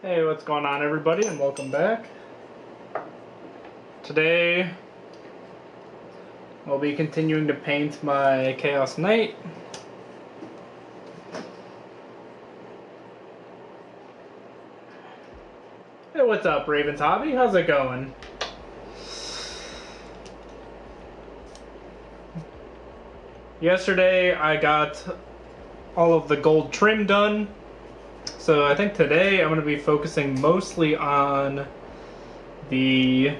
Hey, what's going on, everybody, and welcome back. Today, I'll be continuing to paint my Chaos Knight. Hey, what's up, Raven's Hobby? How's it going? Yesterday, I got all of the gold trim done. So I think today I'm going to be focusing mostly on the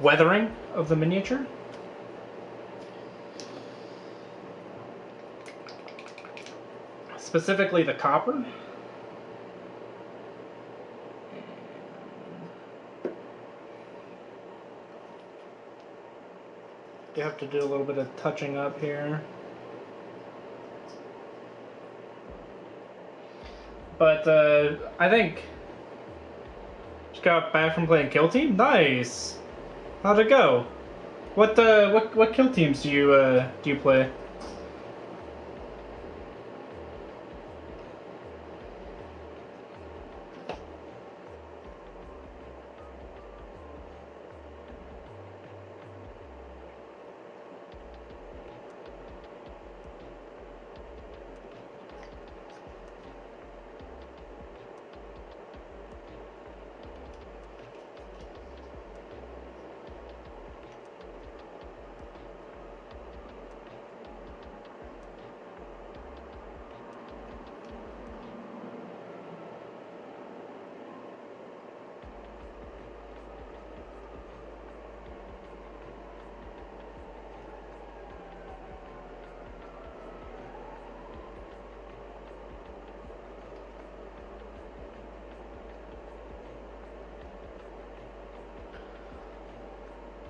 weathering of the miniature. Specifically the copper. You have to do a little bit of touching up here. But I think just got back from playing Kill Team. Nice. How'd it go? What kill teams do you play?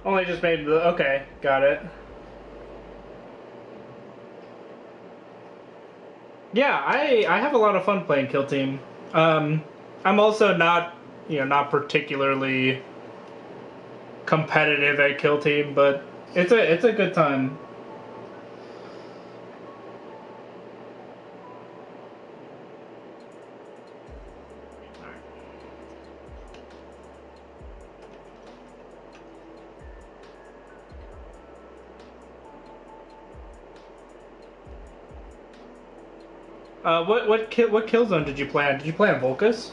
Only just made the... Okay, got it. Yeah, I have a lot of fun playing Kill Team. I'm also not, not particularly competitive at Kill Team, but it's a good time. What kill zone did you play on? Did you play on Volcus?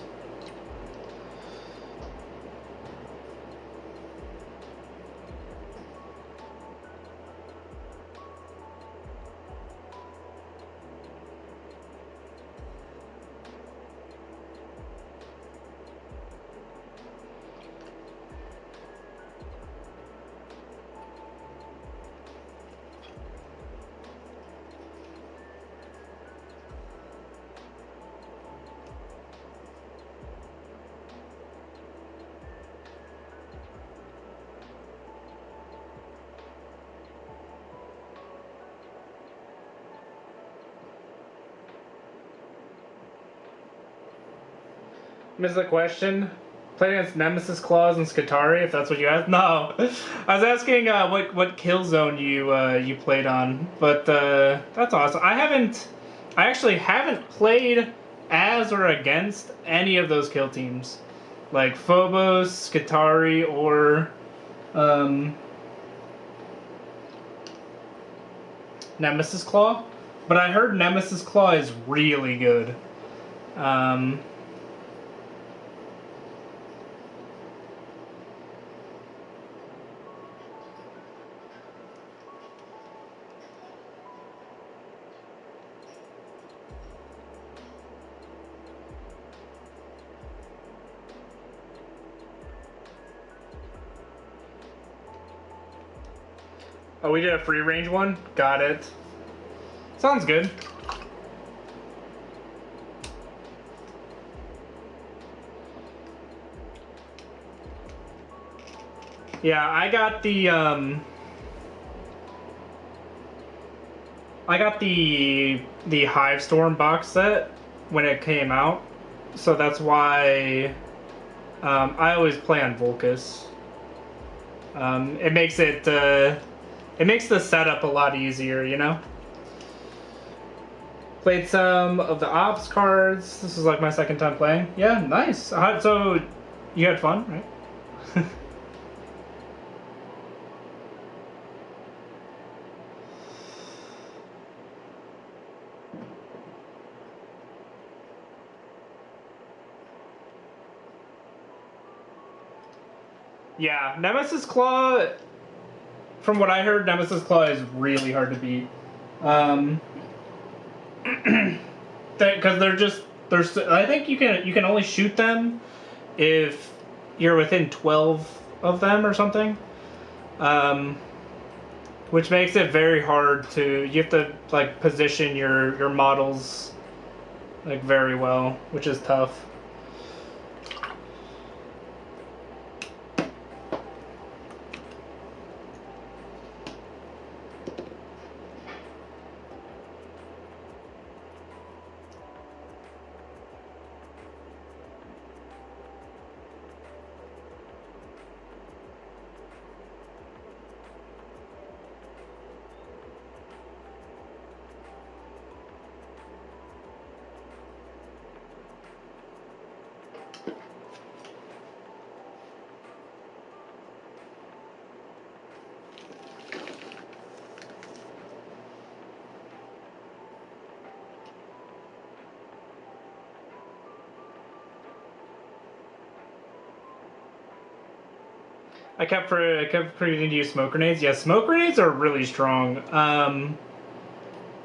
Missed the question. Played against Nemesis Claws and Skitarii, if that's what you asked. No, I was asking what kill zone you played on, but that's awesome. I actually haven't played as or against any of those kill teams, like Phobos, Skitarii, or Nemesis Claw. But I heard Nemesis Claw is really good. Oh, we did a free range one? Got it. Sounds good. Yeah, I got the Hivestorm box set when it came out, so that's why I always play on Volcus. It makes the setup a lot easier, you know? Played some of the Ops cards. This is like my second time playing. Yeah, nice. So, you had fun, right? Yeah, Nemesis Claw, from what I heard, Nemesis Claw is really hard to beat. Because I think you can only shoot them if you're within 12 of them or something. Which makes it very hard to, you have to like position your models like very well, which is tough. I kept forgetting to use smoke grenades. Yeah, smoke grenades are really strong.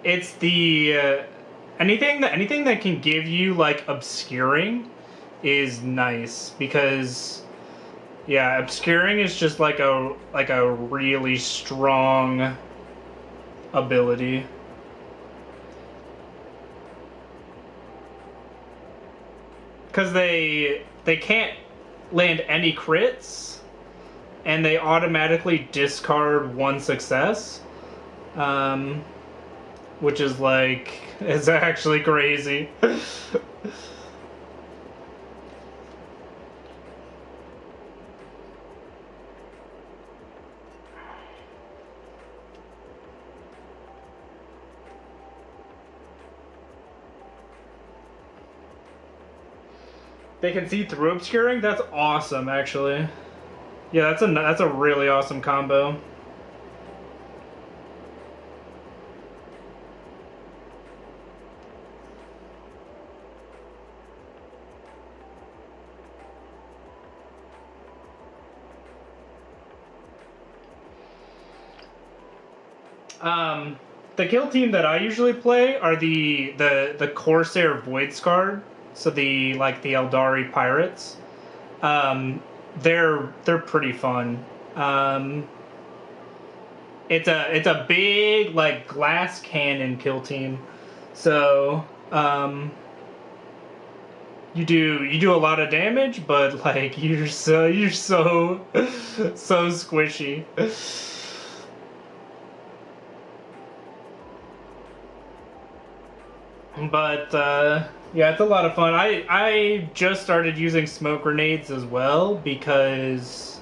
It's the anything that can give you like obscuring is nice, because yeah, obscuring is just like a really strong ability. Because they can't land any crits, and they automatically discard one success, um, which is like, it's actually crazy. They can see through obscuring? That's awesome, actually. Yeah, that's a really awesome combo. The kill team that I usually play are the Corsair Void Scarred, so the Eldari pirates. Um, they're pretty fun. It's a big like glass cannon kill team, so you do a lot of damage, but like you're so so squishy. But yeah, it's a lot of fun. I just started using smoke grenades as well because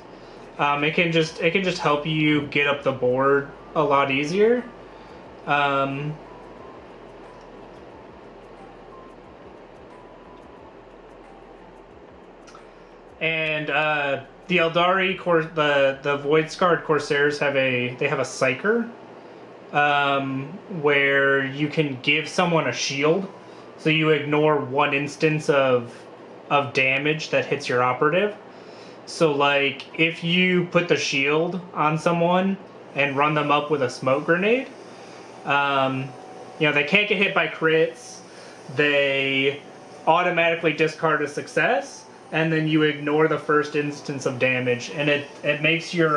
it can just help you get up the board a lot easier. Um, and the the Void Scarred Corsairs have a Psyker, where you can give someone a shield, so you ignore one instance of damage that hits your operative. So like if you put the shield on someone and run them up with a smoke grenade, they can't get hit by crits. They automatically discard a success, and then you ignore the first instance of damage, and it makes your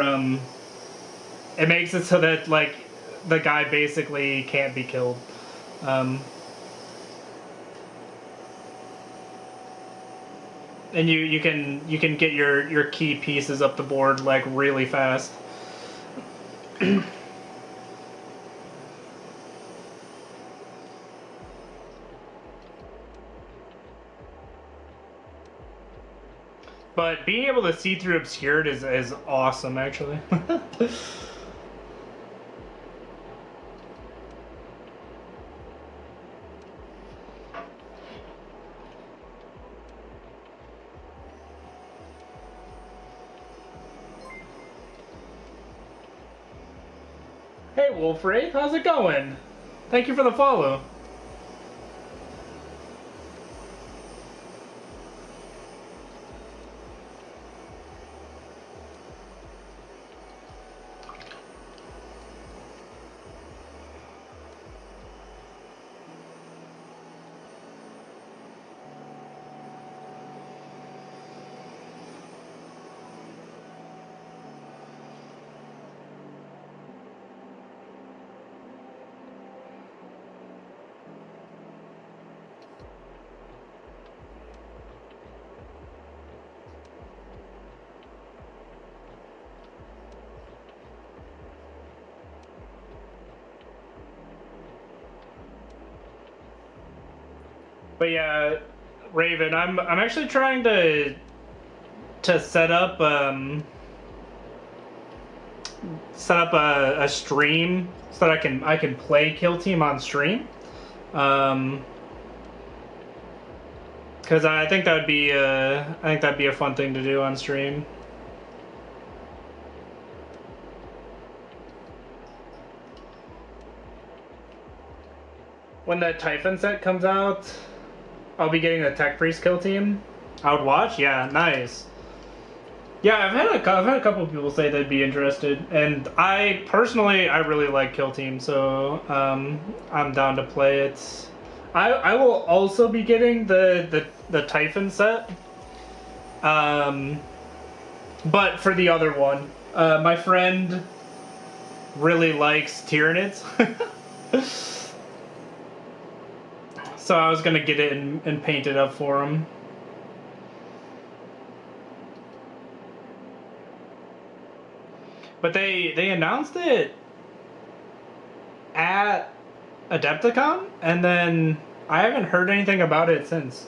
it makes it so that like the guy basically can't be killed. And you can get your key pieces up the board like really fast. But being able to see through obscured is awesome, actually. Hey, Wolfwraith, how's it going? Thank you for the follow. But yeah, Raven, I'm actually trying to set up a stream so that I can play Kill Team on stream. Because I think that'd be a fun thing to do on stream. When the Typhon set comes out, I'll be getting the Tech Priest Kill Team. I would watch. Yeah, nice. Yeah, I've had a couple of people say they'd be interested, and I personally really like Kill Team, so I'm down to play it. I will also be getting the Typhon set, but for the other one, my friend really likes Tyranids. So I was gonna get it and paint it up for him. But they announced it at Adepticon, and then I haven't heard anything about it since.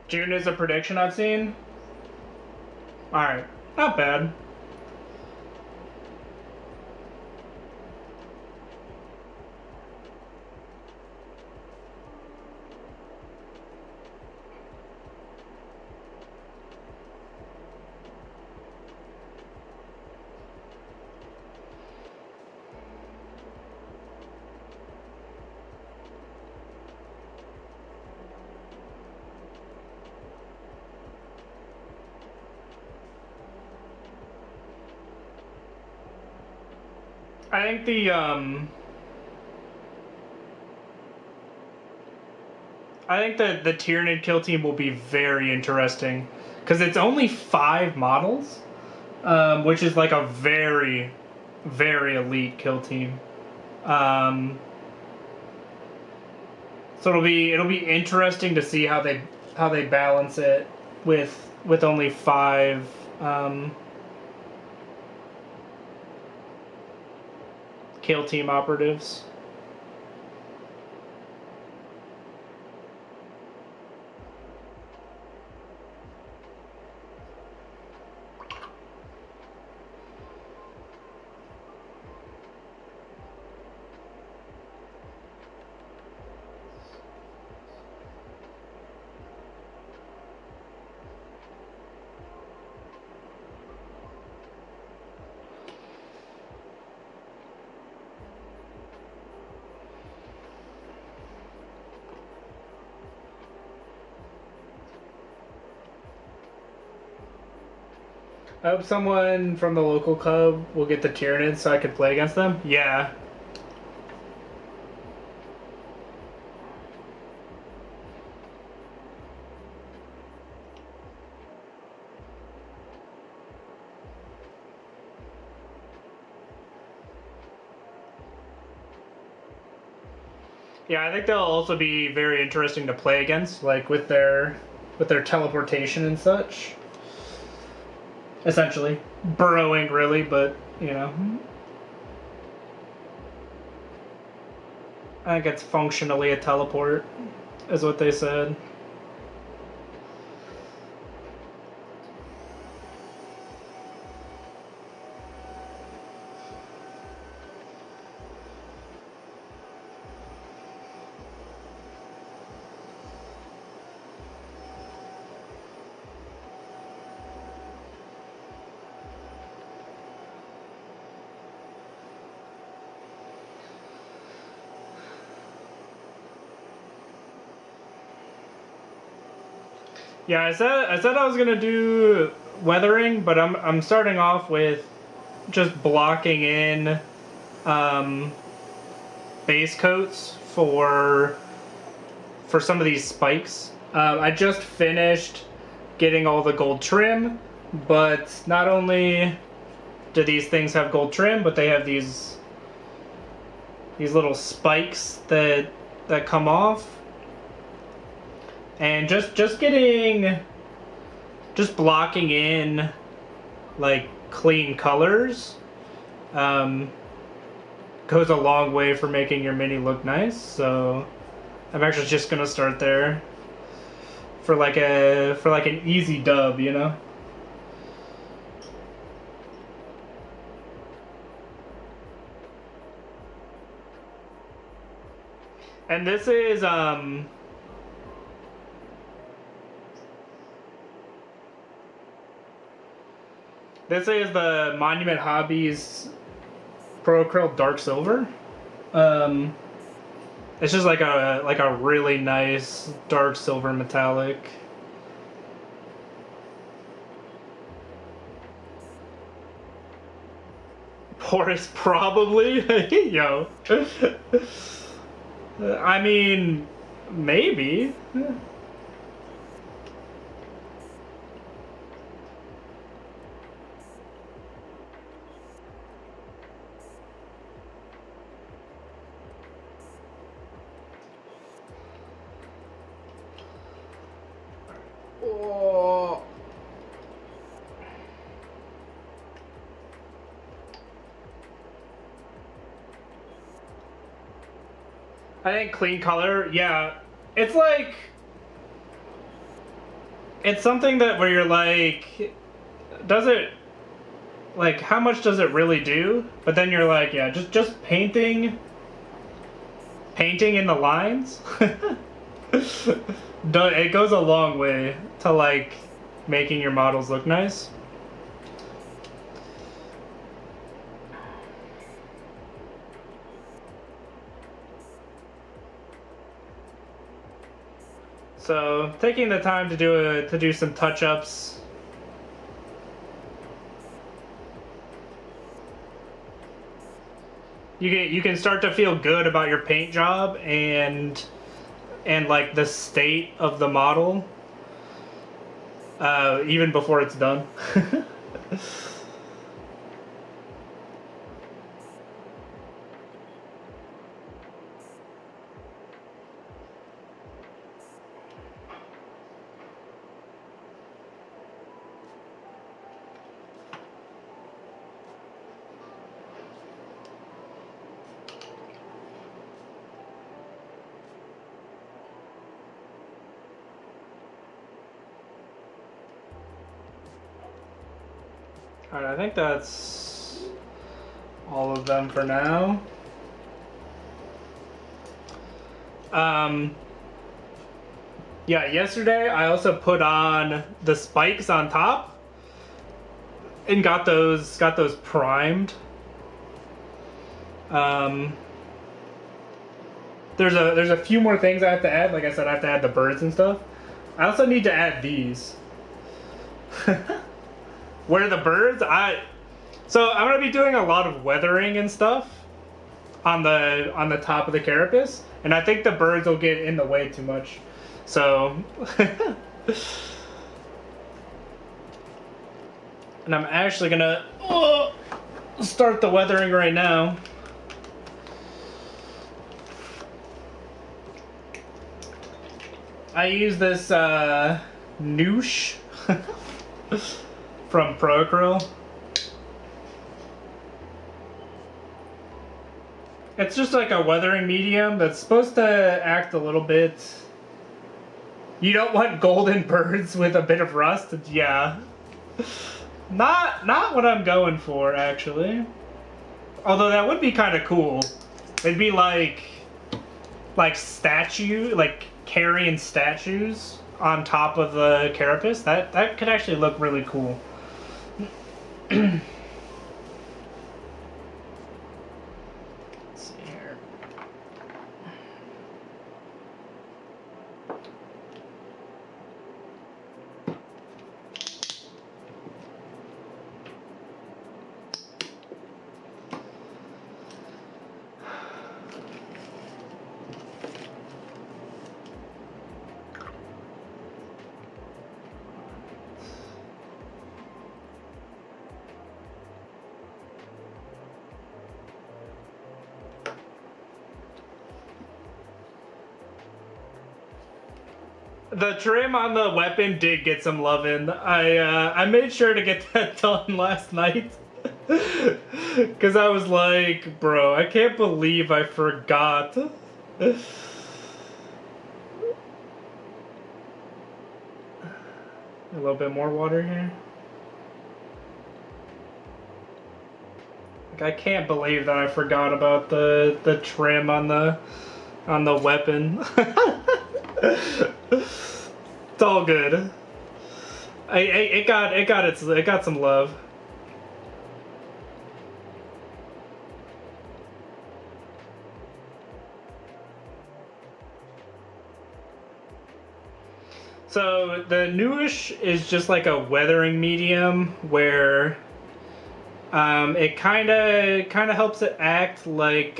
June is a prediction I've seen. Alright, not bad. I think the Tyranid kill team will be very interesting because it's only 5 models, which is like a very, very elite kill team. So it'll be interesting to see how they balance it with only 5. Kill team operatives. I hope someone from the local club will get the Tyranids so I could play against them. Yeah. Yeah, I think they'll also be very interesting to play against, like with their teleportation and such. Essentially. Burrowing, really, but, you know. I think it's functionally a teleport, is what they said. Yeah, I said I was gonna do weathering, but I'm starting off with just blocking in base coats for some of these spikes. I just finished getting all the gold trim, but not only do these things have gold trim, but they have these little spikes that come off. And just blocking in like clean colors goes a long way for making your mini look nice. So I'm actually just gonna start there for like an easy dub, you know. And this is this is the Monument Hobbies Pro Acryl Dark Silver. It's just like a really nice dark silver metallic. Porous, probably. Yo. I mean, maybe. Oh. I think clean color, yeah. It's like, it's something that where you're like, does it, like, how much does it really do? But then you're like, yeah, just painting in the lines. It goes a long way to like making your models look nice. So taking the time to do some touch-ups. You can start to feel good about your paint job and like the state of the model even before it's done. Alright, I think that's all of them for now. Yeah, yesterday I also put on the spikes on top and got those primed. There's a few more things I have to add. Like I said, I have to add the birds and stuff. I also need to add these. Where the birds, so I'm gonna be doing a lot of weathering and stuff on the top of the carapace, and I think the birds will get in the way too much. So, and I'm actually gonna start the weathering right now. I use this Noosh from Pro-Acryl. It's just like a weathering medium that's supposed to act a little bit. You don't want golden birds with a bit of rust. Yeah, not what I'm going for actually. Although that would be kind of cool. It'd be like statue, like carrying statues on top of the carapace. That could actually look really cool. Let's see here. The trim on the weapon did get some love in. I made sure to get that done last night. Because I was like, bro, I can't believe I forgot. A little bit more water here. Like, I can't believe that I forgot about the trim on the weapon. It's all good. It got some love. So the newish is just like a weathering medium where it kind of helps it act like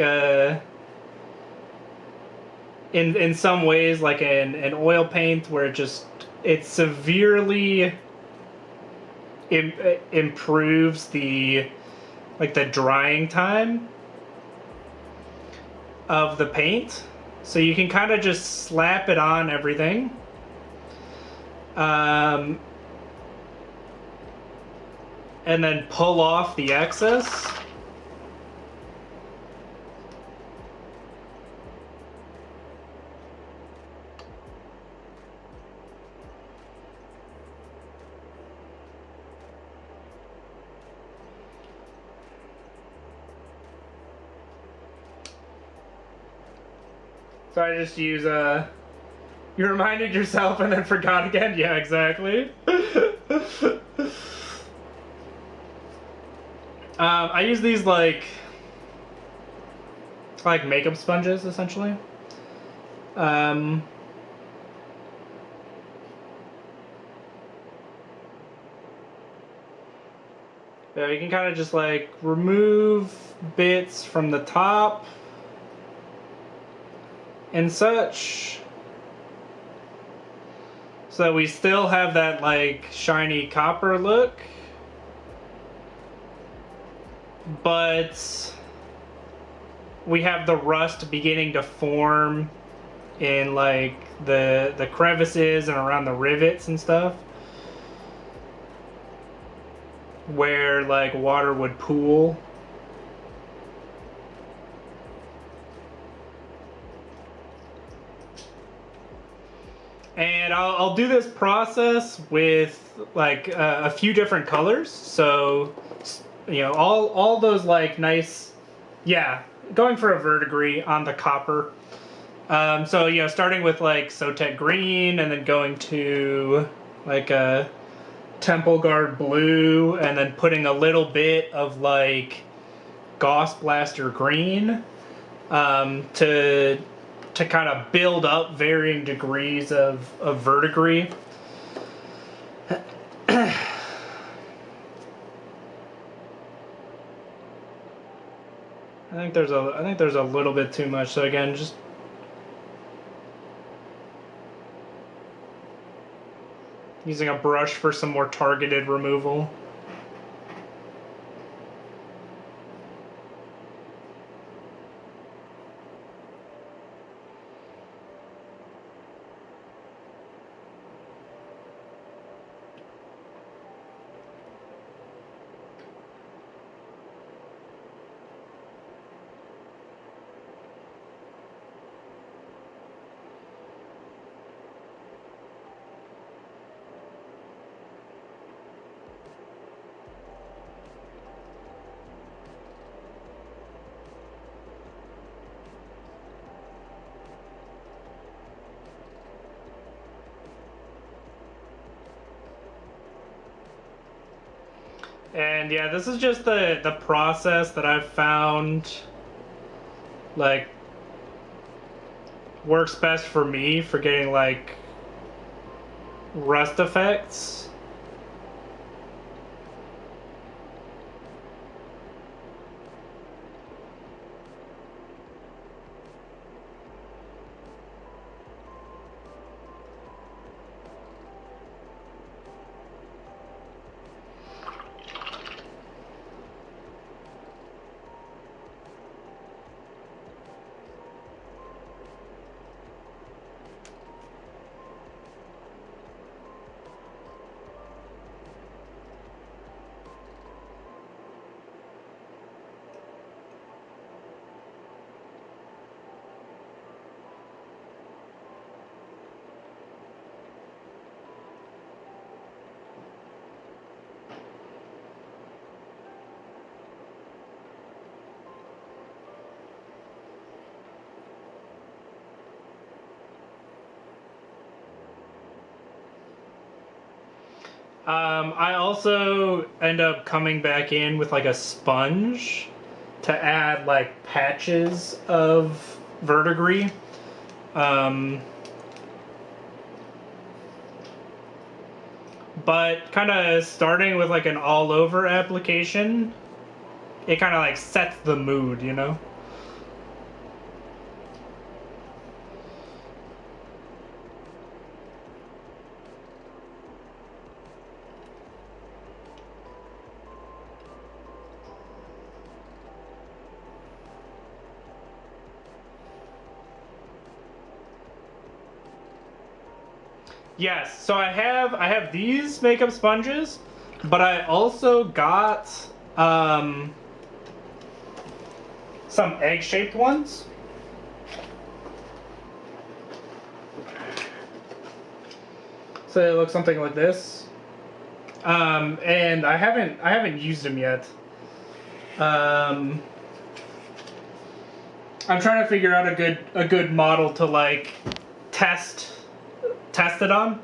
in some ways like an oil paint where it severely improves the drying time of the paint, so you can kind of just slap it on everything. And then pull off the excess. So I just use you reminded yourself and then forgot again? Yeah, exactly. I use these like makeup sponges, essentially. Yeah, you can kind of just like remove bits from the top and such, so that we still have that like shiny copper look, but we have the rust beginning to form in like the crevices and around the rivets and stuff where like water would pool. And I'll do this process with like a few different colors. So, you know, all those like nice, yeah, going for a verdigris on the copper. So, you know, starting with like Sotek green and then going to like a Temple Guard blue and then putting a little bit of like Gauss Blaster green to kind of build up varying degrees of verdigris. I think there's a little bit too much. So again, just using a brush for some more targeted removal. And yeah, this is just the process that I've found like works best for me for getting like rust effects. I also end up coming back in with like a sponge to add like patches of verdigris. but kind of starting with like an all over application, it kind of like sets the mood, you know? Yes, so I have these makeup sponges, but I also got some egg-shaped ones. So they look something like this. And I haven't used them yet. I'm trying to figure out a good model to like test it on.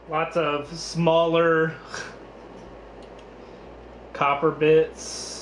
Lots of smaller copper bits.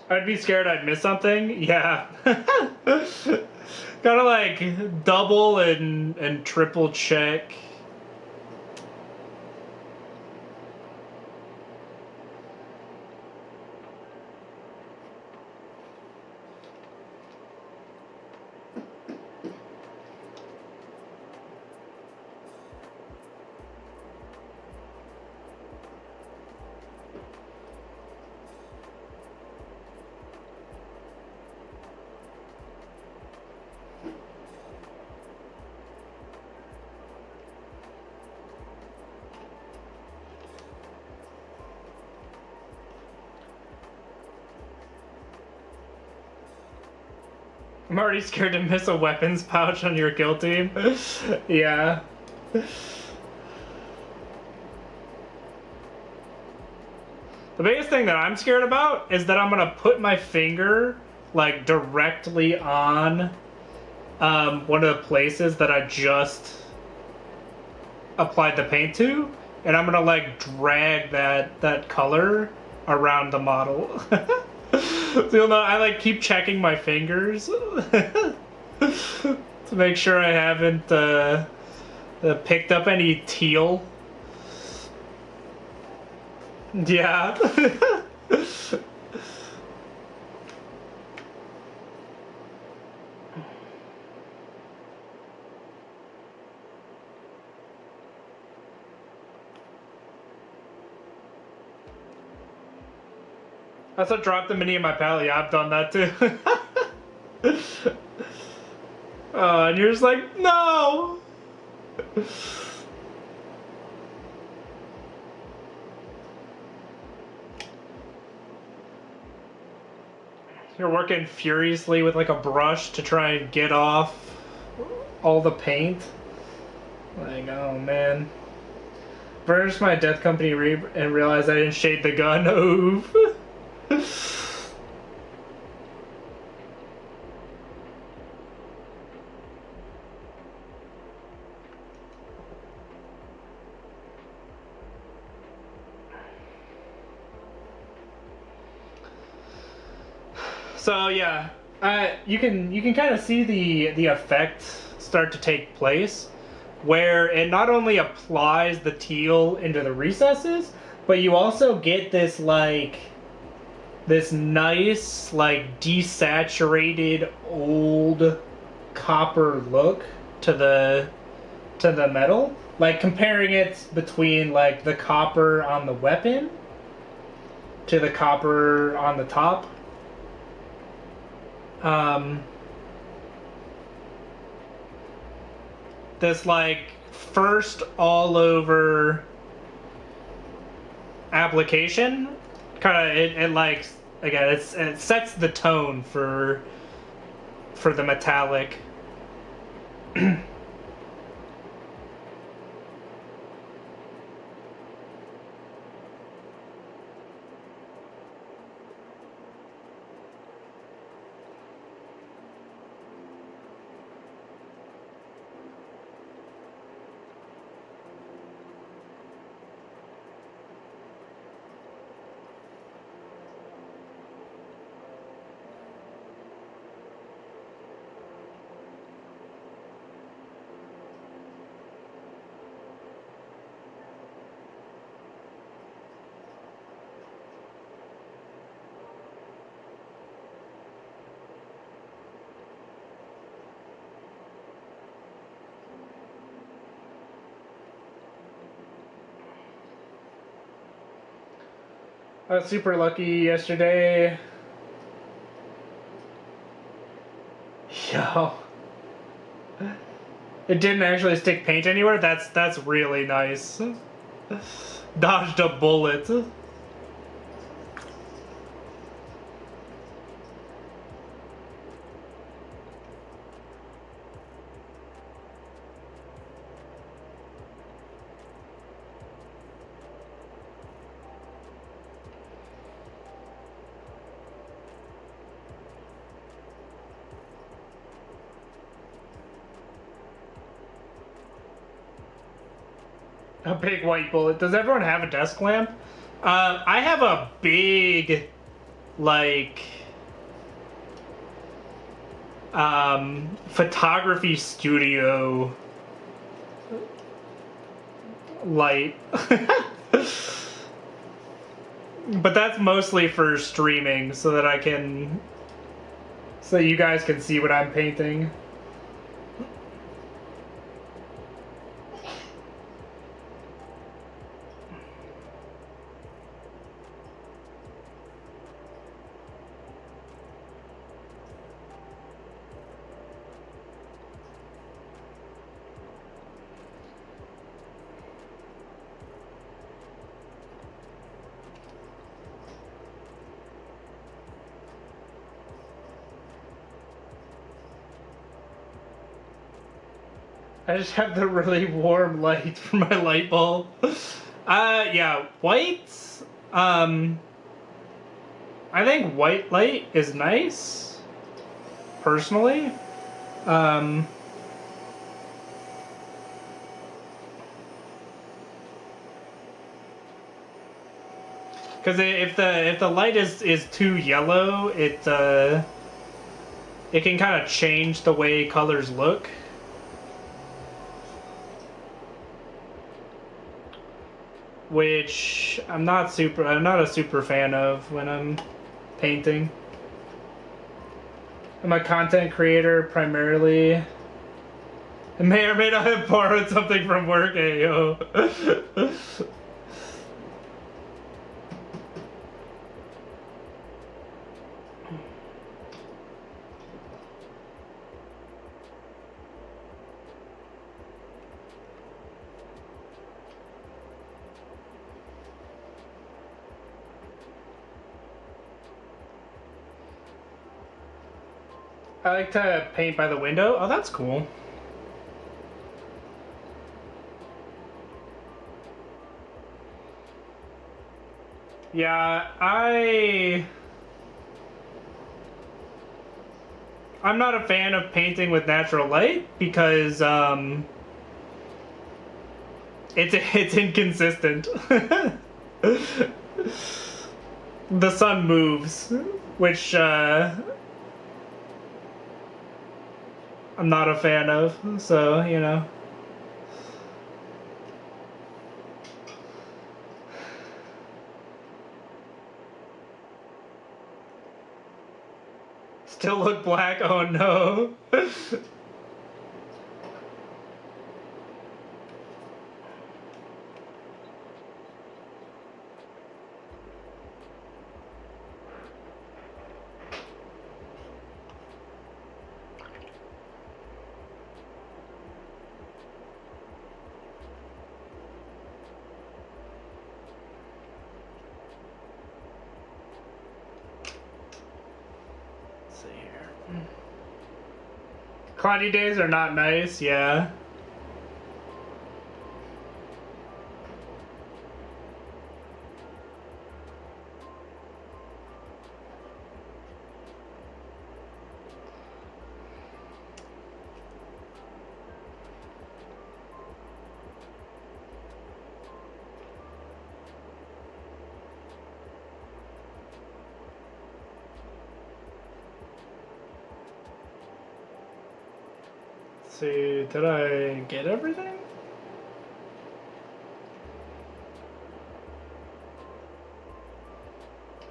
I'd be scared I'd miss something. Yeah. Gotta like double and triple check. I'm already scared to miss a weapons pouch on your kill team. Yeah. The biggest thing that I'm scared about is that I'm gonna put my finger like directly on one of the places that I just applied the paint to, and I'm gonna like drag that color around the model. So you'll know I like keep checking my fingers to make sure I haven't picked up any teal. Yeah. I also dropped the mini in my palette. Yeah, I've done that too. And you're just like, no! You're working furiously with like a brush to try and get off all the paint. Like, oh man. Burnished my Death Company and realized I didn't shade the gun. Oof. So yeah, you can kind of see the effect start to take place, where it not only applies the teal into the recesses, but you also get this like this nice like desaturated old copper look to the metal. Like comparing it between like the copper on the weapon to the copper on the top. This like first all over application kind of it like again it sets the tone for the metallic. I was super lucky yesterday. Yo. It didn't actually stick paint anywhere. That's really nice. Dodged a bullet. A big white bullet. Does everyone have a desk lamp? I have a big, like, photography studio light. But that's mostly for streaming so that so you guys can see what I'm painting. I just have the really warm light for my light bulb. Yeah, white. I think white light is nice, personally. Because if the light is too yellow, it can kind of change the way colors look. Which I'm not a super fan of when I'm painting. I'm a content creator primarily. I may or may not have borrowed something from work, ayo. I like to paint by the window. Oh, that's cool. Yeah, I'm not a fan of painting with natural light because it's inconsistent. The sun moves, which I'm not a fan of. So, you know. Still look black? Oh no. Let's see here. Cloudy days are not nice, yeah. Let's see, did I get everything?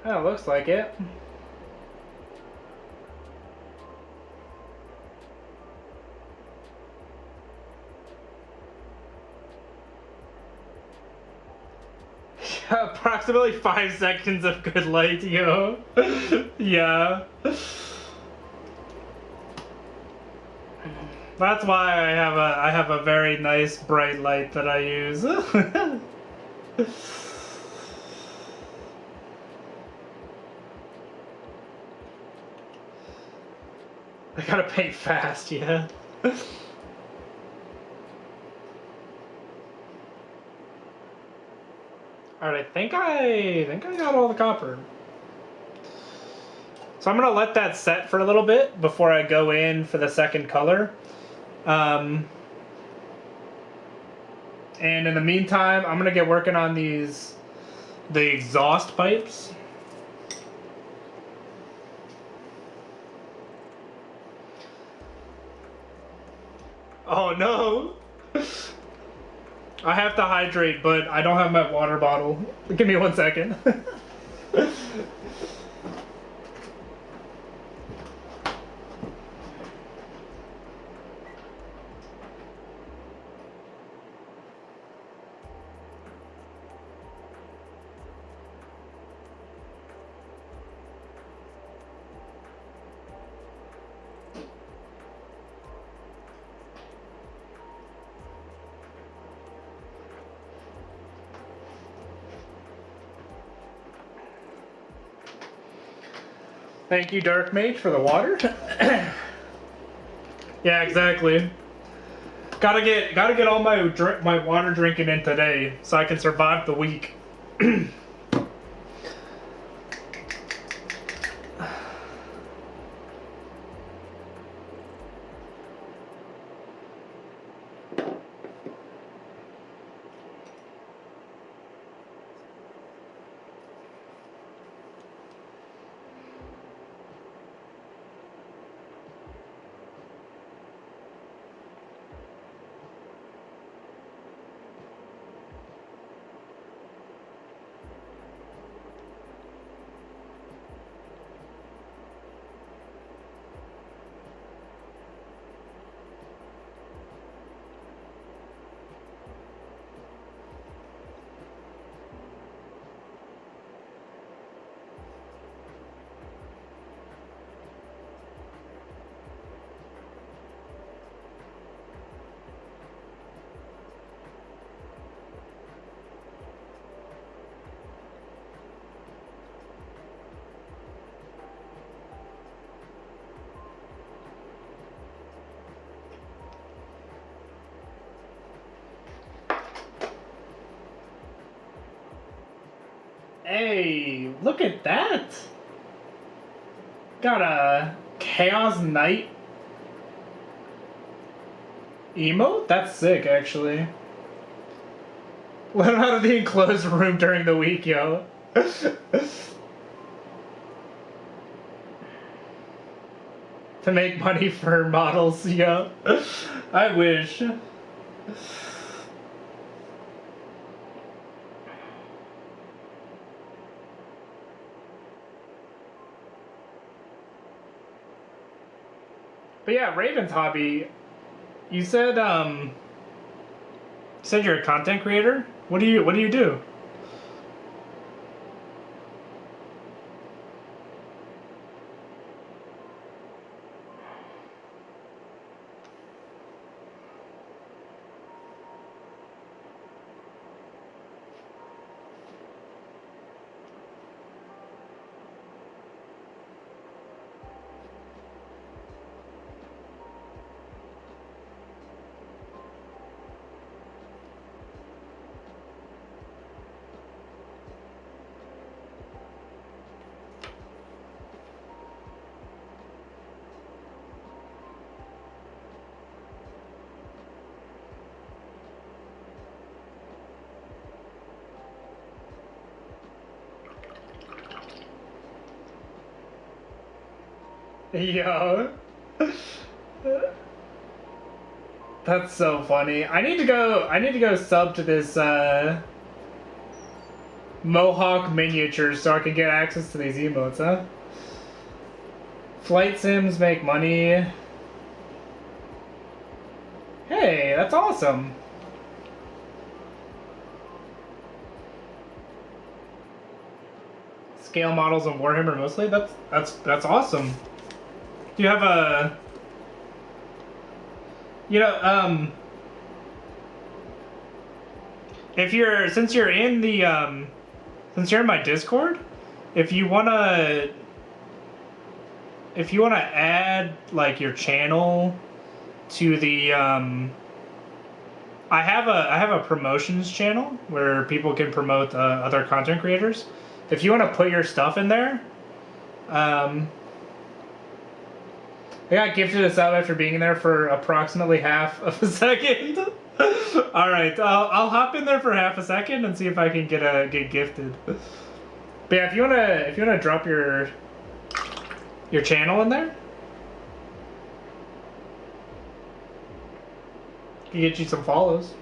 Oh, looks like it. Approximately 5 seconds of good light, yo. Yeah. That's why I have a very nice bright light that I use. I gotta paint fast, yeah. Alright, I think I got all the copper. So I'm gonna let that set for a little bit before I go in for the second color. And in the meantime, I'm gonna get working on the exhaust pipes. Oh no! I have to hydrate, but I don't have my water bottle. Give me 1 second. Thank you, Dark Mage, for the water. Yeah, exactly. Gotta get all my water drinking in today so I can survive the week. Hey, look at that! Got a Chaos Knight emote? That's sick, actually. Let him out of the enclosed room during the week, yo. To make money for models, yo. I wish. But yeah, Raven's hobby. You said you're a content creator? What do you do? Yo. That's so funny. I need to go sub to this Mohawk miniatures so I can get access to these emotes, huh? Flight sims make money. Hey, that's awesome. Scale models of Warhammer mostly? That's awesome. Do you have a... You know, if you're... Since you're in the, since you're in my Discord, if you wanna add, like, your channel to the, I have a promotions channel where people can promote other content creators. If you want to put your stuff in there, I got gifted a sub after being in there for approximately half of a second. All right, I'll hop in there for half a second and see if I can get gifted. But yeah, if you wanna drop your channel in there, can get you some follows.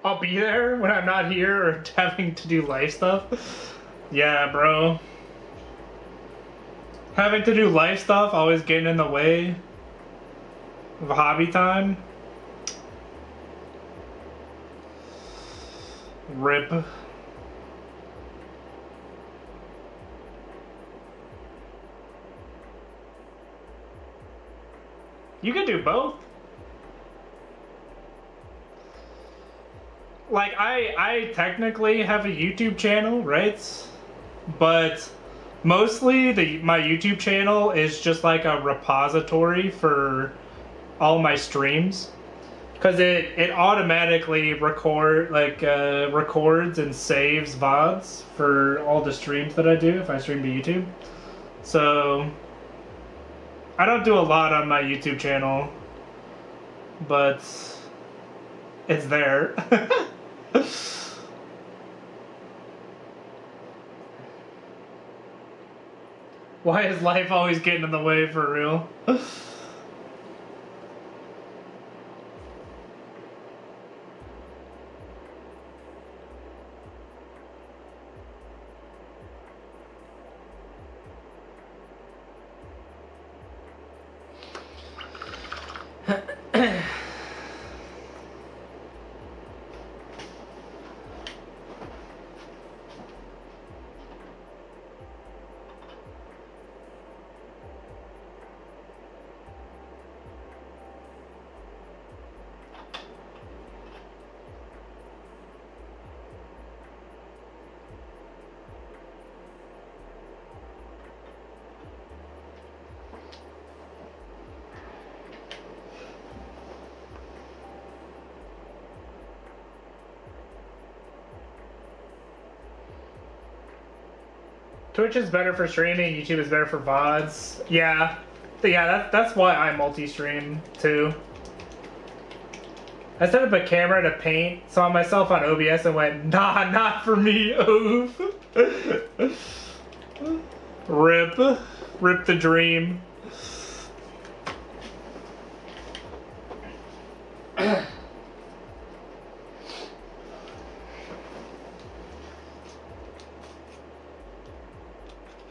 I'll be there when I'm not here or having to do life stuff. Yeah, bro. Having to do life stuff, always getting in the way of hobby time. Rip. You can do both. Like, I technically have a YouTube channel, right? But mostly my YouTube channel is just like a repository for all my streams. Because it automatically records and saves VODs for all the streams that I do if I stream to YouTube. So I don't do a lot on my YouTube channel, but it's there. Why is life always getting in the way, for real? Twitch is better for streaming. YouTube is better for VODs. Yeah, that's why I multi-stream too. I set up a camera to paint, saw myself on OBS and went, nah, not for me. Oof. Rip the dream.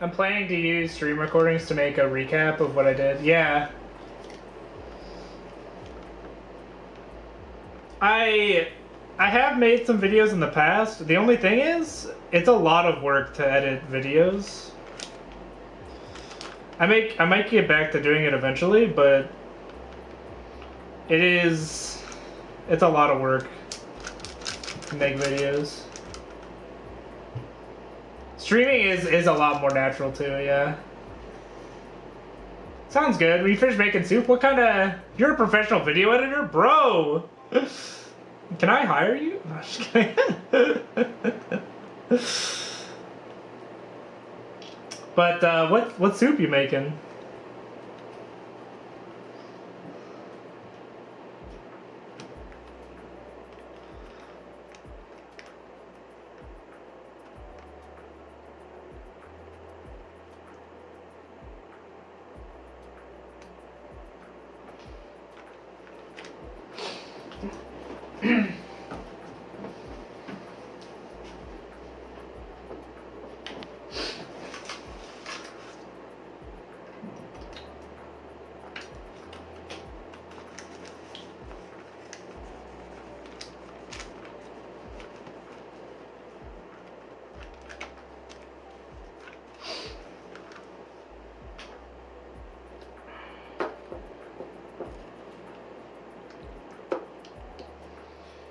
I'm planning to use stream recordings to make a recap of what I did. Yeah. I have made some videos in the past. The only thing is, it's a lot of work to edit videos. I might get back to doing it eventually, but it's a lot of work to make videos. Streaming is a lot more natural too, yeah. Sounds good. When you finish making soup, what kind of... You're a professional video editor? Bro! Can I hire you? No, just kidding. But, what soup you making?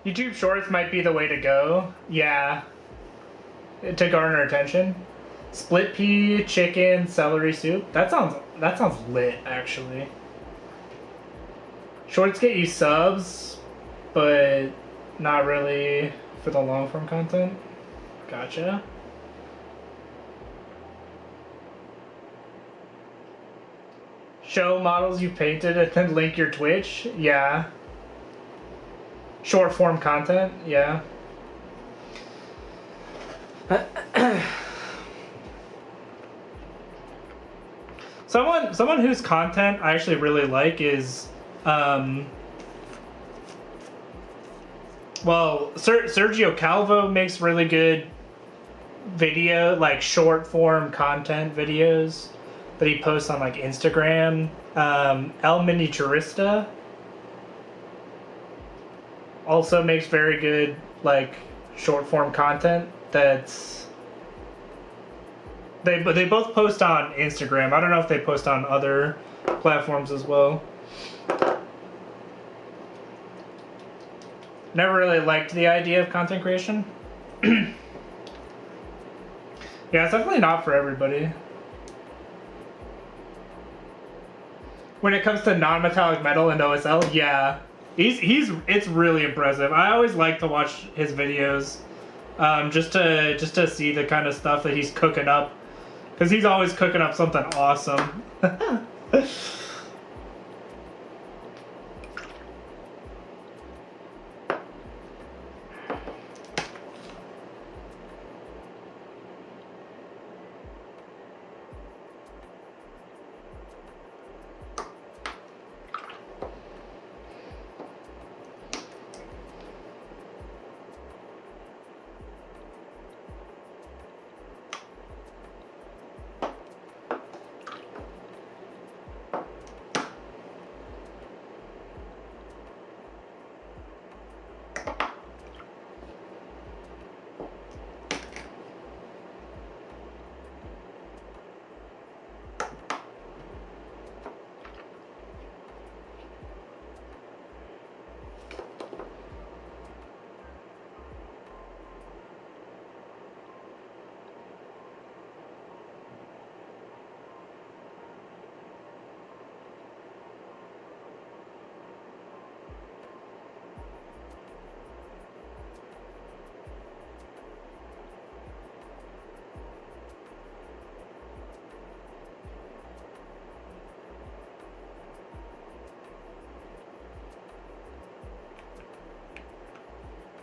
YouTube Shorts might be the way to go. Yeah. To garner attention. Split pea, chicken, celery soup. That sounds lit, actually. Shorts get you subs, but not really for the long form content. Gotcha. Show models you painted and then link your Twitch. Yeah. Short form content, yeah. Someone whose content I actually really like is, well, Sergio Calvo makes really good video, like short form content videos that he posts on like Instagram. El Miniaturista also makes very good like short form content that's they both post on Instagram. I don't know if they post on other platforms as well. Never really liked the idea of content creation. Yeah, it's definitely not for everybody. When it comes to non-metallic metal and OSL, yeah. It's really impressive. I always like to watch his videos, just to see the kind of stuff that he's cooking up, because he's always cooking up something awesome.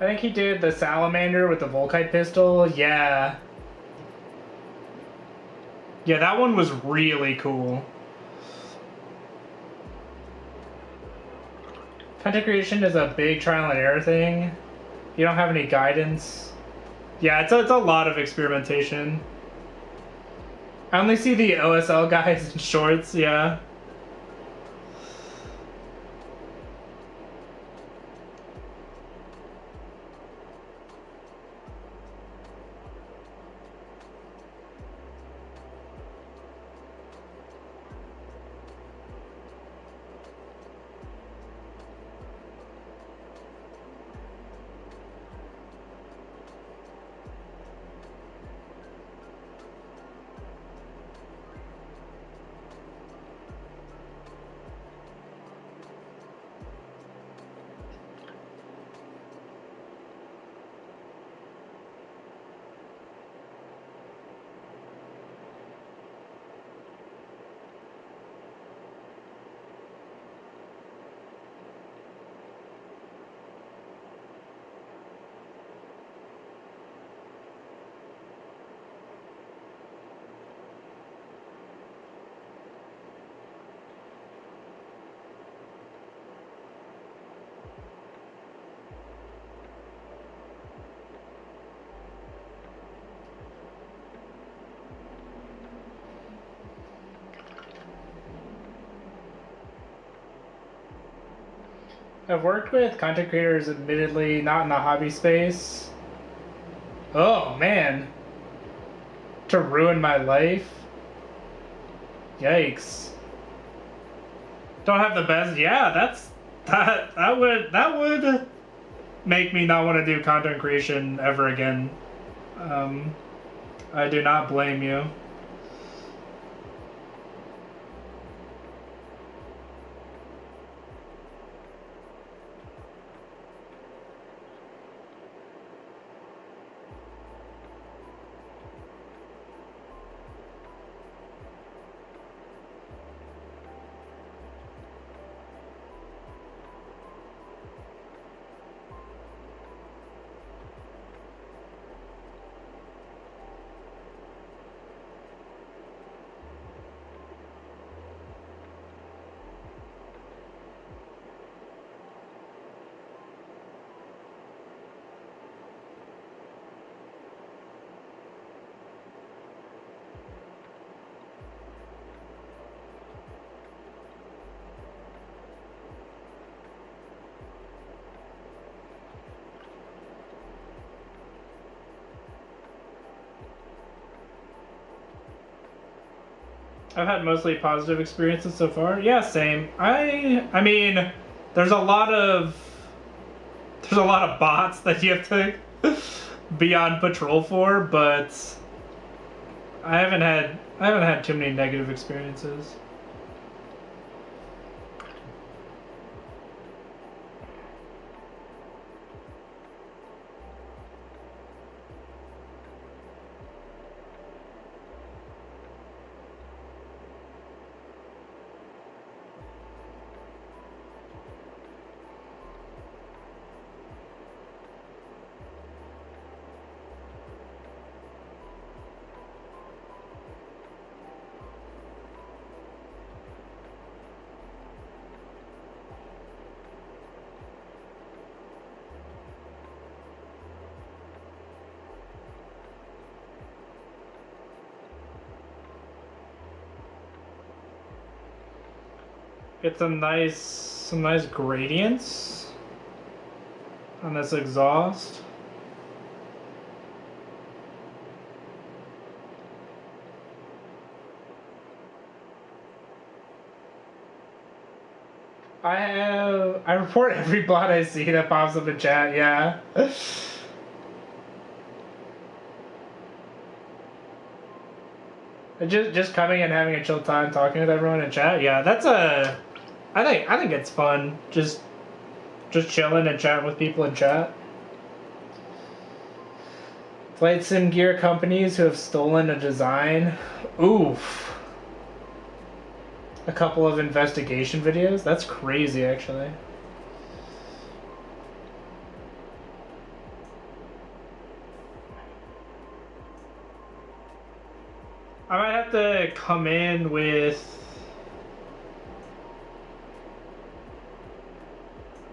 I think he did the Salamander with the Volkite pistol. Yeah. Yeah, that one was really cool. Content creation is a big trial and error thing. You don't have any guidance. Yeah, it's a lot of experimentation. I only see the OSL guys in shorts, yeah. I've worked with content creators, admittedly not in the hobby space. Oh man. To ruin my life? Yikes. Don't have the best. Yeah, that would make me not want to do content creation ever again. I do not blame you. I've had mostly positive experiences so far. Yeah, same. I mean, there's a lot of bots that you have to be on patrol for, but I haven't had too many negative experiences. Get some nice gradients on this exhaust. I report every bot I see that pops up in chat, yeah. Just coming and having a chill time talking with everyone in chat, yeah, that's I think it's fun. Just chilling and chatting with people in chat. Flight sim gear companies who have stolen a design. Oof. A couple of investigation videos? That's crazy, actually. I might have to come in with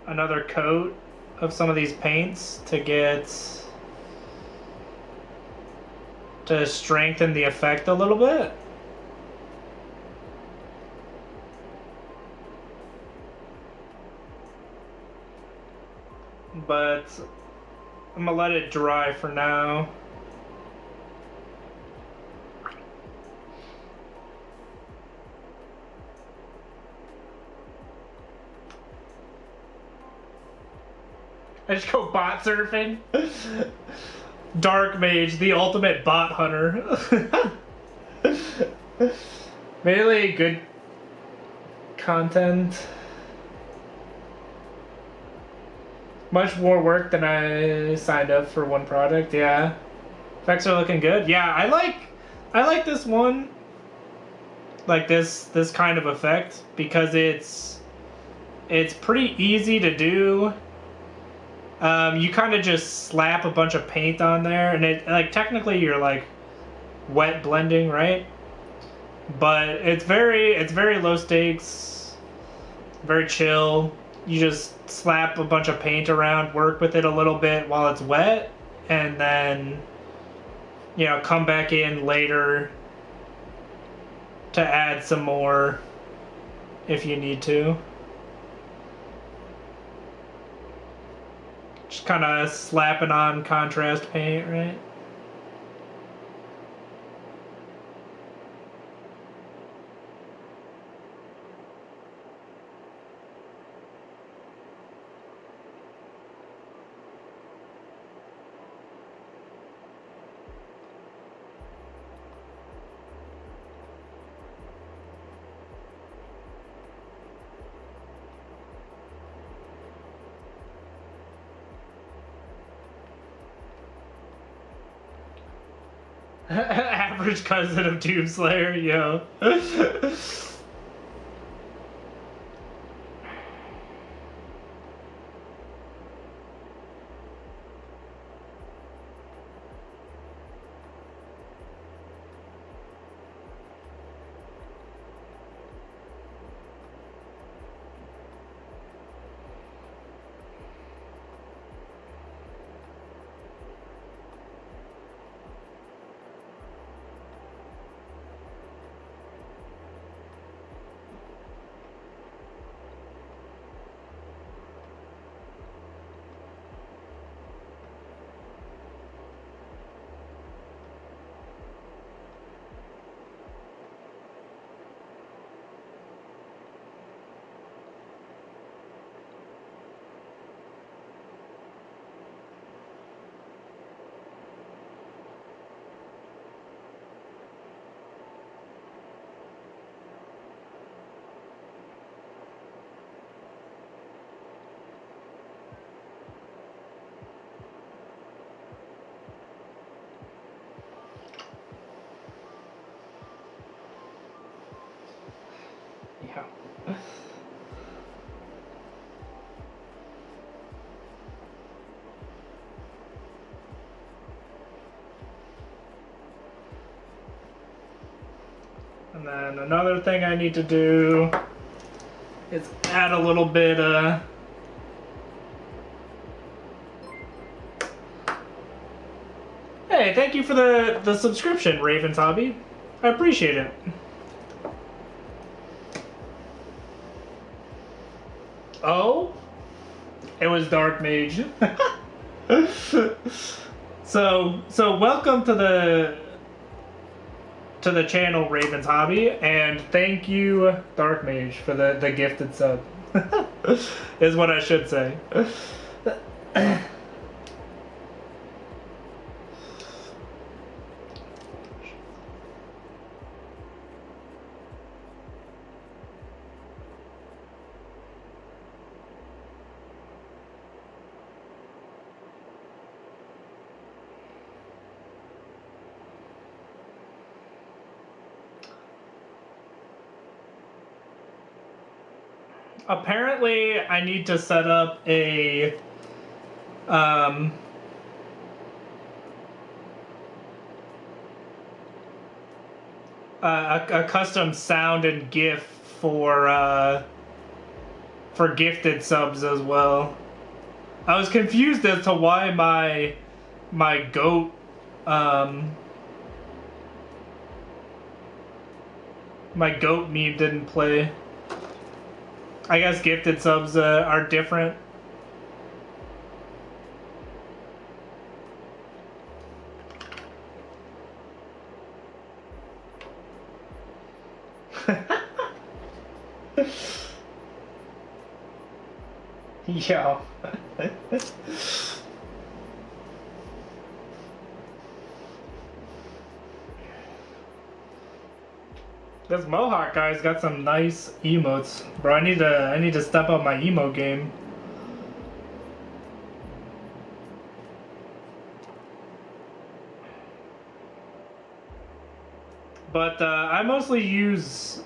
another coat of some of these paints to strengthen the effect a little bit. But I'm gonna let it dry for now. I just go bot surfing. Dark Mage, the ultimate bot hunter. Really good content. Much more work than I signed up for one product, yeah. Effects are looking good. Yeah, I like this one. Like this kind of effect because it's pretty easy to do. You kind of just slap a bunch of paint on there, and it like technically you're like wet blending, right? But it's very low stakes, very chill. You just slap a bunch of paint around, work with it a little bit while it's wet, and then come back in later to add some more if you need to. Just kind of slapping on contrast paint, right? Average cousin of Doomslayer, yo. Yeah. And then another thing I need to do is add a little bit Hey, thank you for the subscription, Raven's Hobby. I appreciate it. Oh? It was Dark Mage. So welcome to the channel, Raven's Hobby, and thank you, Dark Mage, for the gifted sub. Is what I should say. Apparently, I need to set up a a custom sound and GIF for gifted subs as well. I was confused as to why my goat my goat meme didn't play. I guess gifted subs are different. Yo. This Mohawk guy's got some nice emotes. Bro, I need to step up my emo game. But I mostly use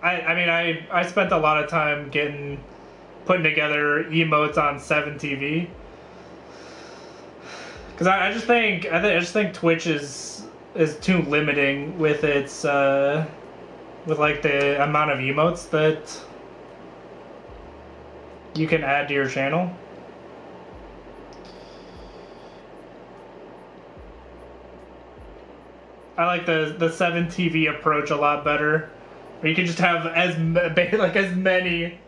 I spent a lot of time putting together emotes on 7TV. Cuz I just think Twitch is too limiting with its with like the amount of emotes that you can add to your channel. I like the 7TV approach a lot better. Where you can just have as many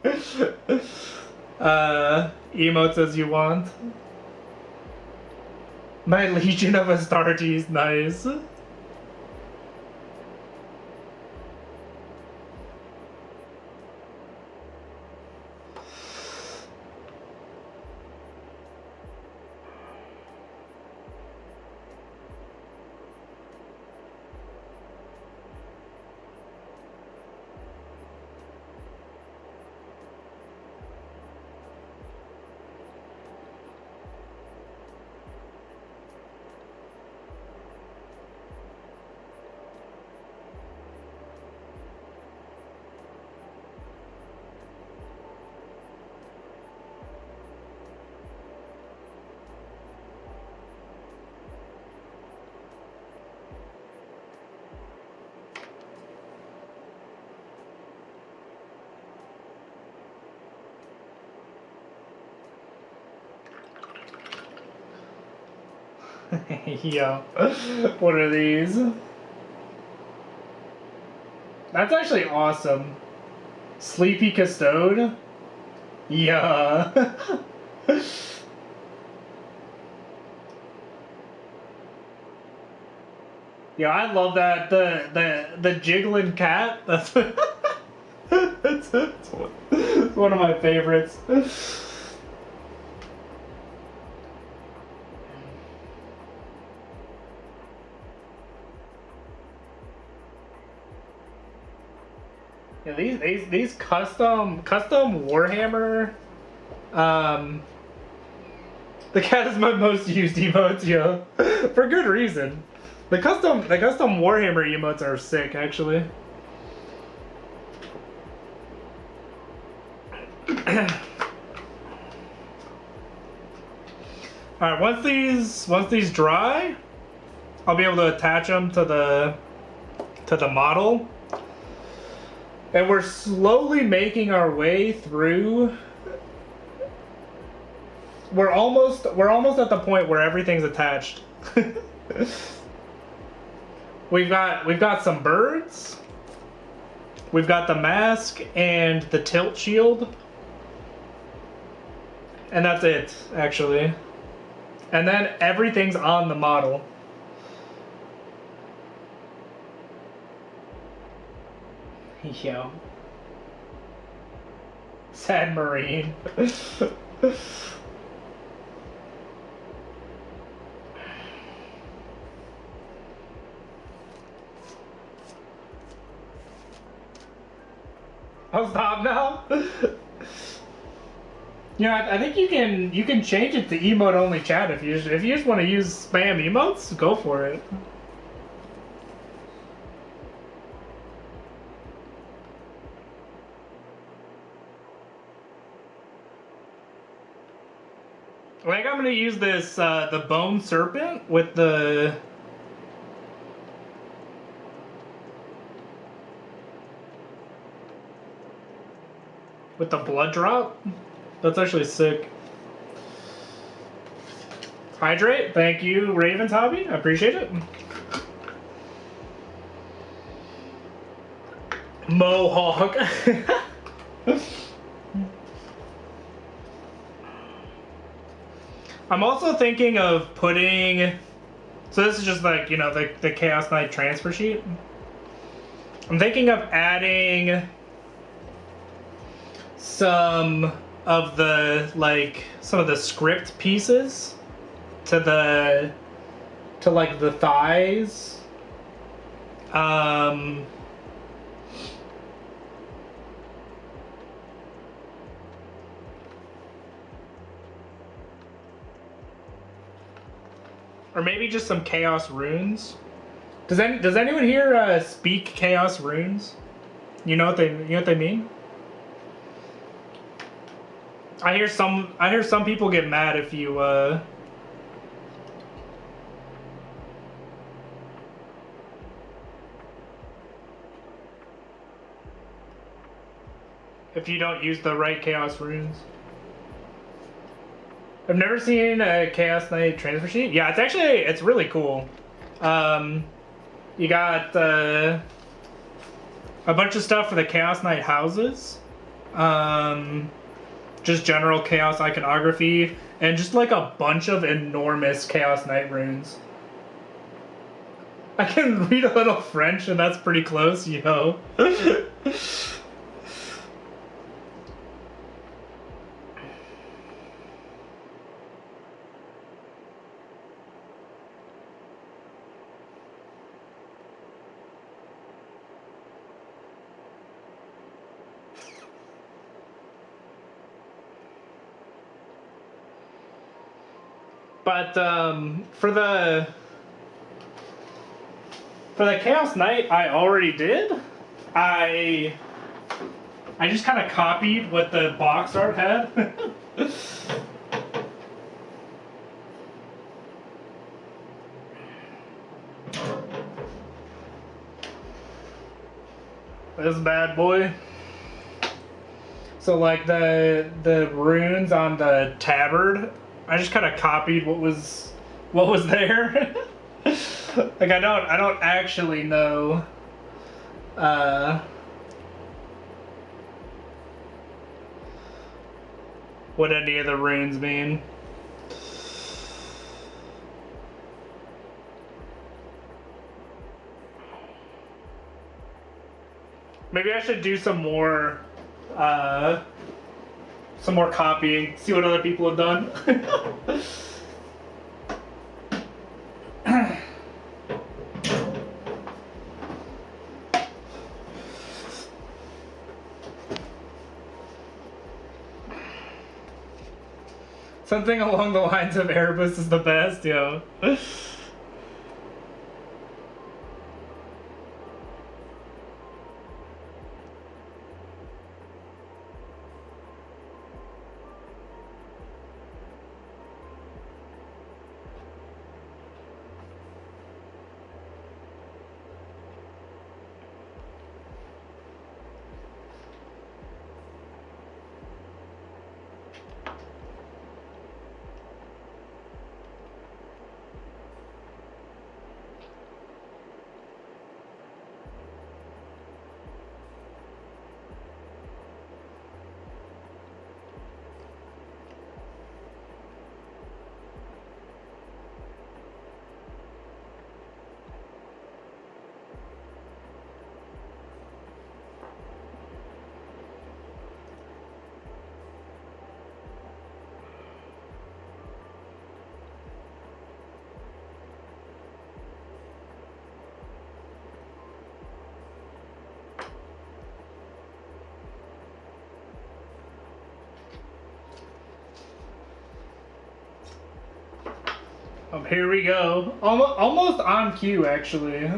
emotes as you want. My Legion of Astartes, nice. Yo, what are these? That's actually awesome. Sleepy Custode? Yeah. Yeah, I love that the jiggling cat. That's that's one of my favorites. Yeah, these custom Warhammer. The cat is my most used emotes, yo, for good reason. The custom Warhammer emotes are sick, actually. All right, once these dry, I'll be able to attach them to the model. And we're slowly making our way through. We're almost at the point where everything's attached. We've got some birds. We've got the mask and the tilt shield. And that's it, actually. And then everything's on the model. Yo. Sad Marine. I'll stop now. Yeah, I think you can change it to emote only chat if you just want to use spam emotes, go for it. I think I'm gonna use this the bone serpent with the with the blood drop. That's actually sick. Hydrate. Thank you, Raven's Hobby. I appreciate it. Mohawk. I'm also thinking of putting... So this is just like, you know, the Chaos Knight transfer sheet. I'm thinking of adding some of the, like, some of the script pieces to the, to like the thighs. Or maybe just some Chaos runes. Does anyone here speak Chaos runes? You know what they mean? I hear some people get mad if you if you don't use the right Chaos runes. I've never seen a Chaos Knight transfer sheet. Yeah, it's really cool. You got a bunch of stuff for the Chaos Knight houses. Just general Chaos iconography, and just like a bunch of enormous Chaos Knight runes. I can read a little French, and that's pretty close, yo. But for the Chaos Knight, I already did. I just kind of copied what the box art had. This bad boy. So like the runes on the tabard, I just kind of copied what was there. Like I don't actually know what any of the runes mean. Maybe I should do some more copying, see what other people have done. Something along the lines of Erebus is the best, yo. Here we go. Almost on cue, actually.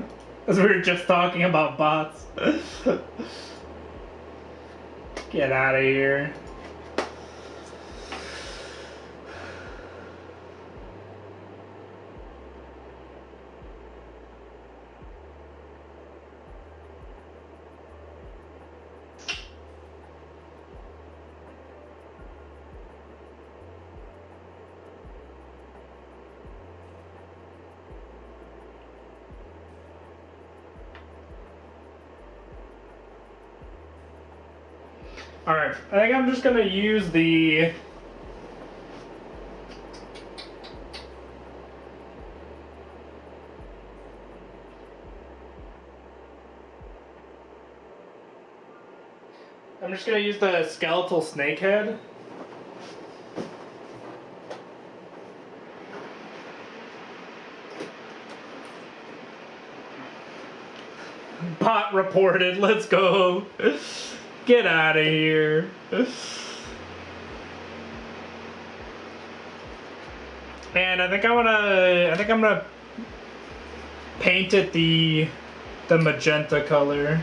As we were just talking about bots. Get out of here. Alright, I think I'm just gonna use the... I'm just gonna use the skeletal snakehead. Bot reported, let's go. Get out of here. And I think I'm gonna paint it the magenta color.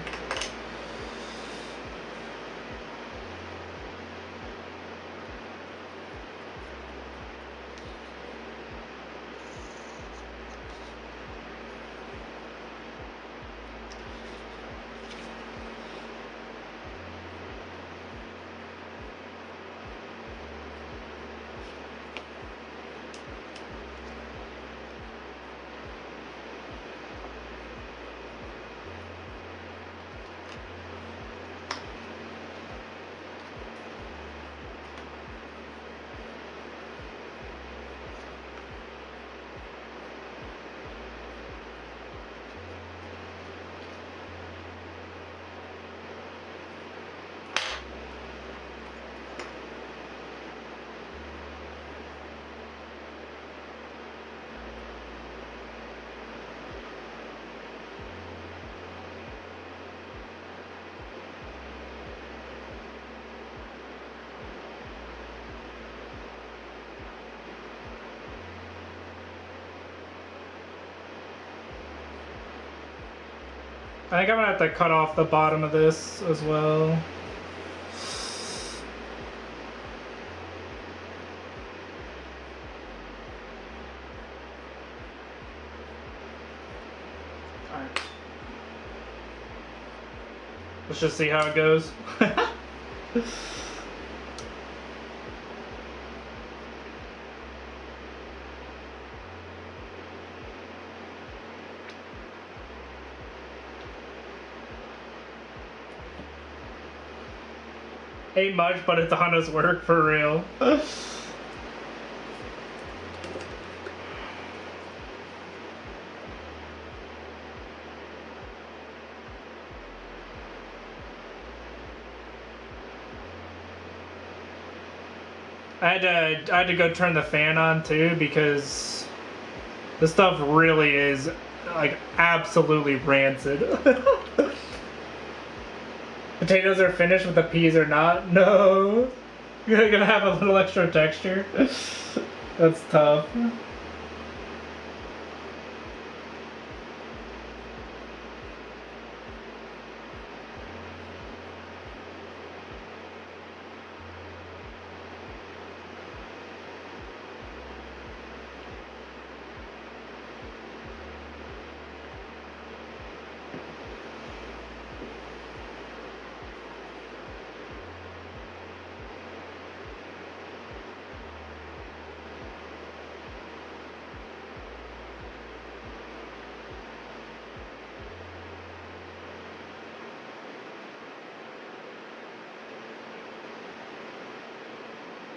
I think I'm gonna have to cut off the bottom of this as well. Alright. Let's just see how it goes. Ain't much, but it's honest work for real. I had to go turn the fan on too because this stuff really is like absolutely rancid. Potatoes are finished, but the peas are not. No, you're gonna have a little extra texture. That's tough.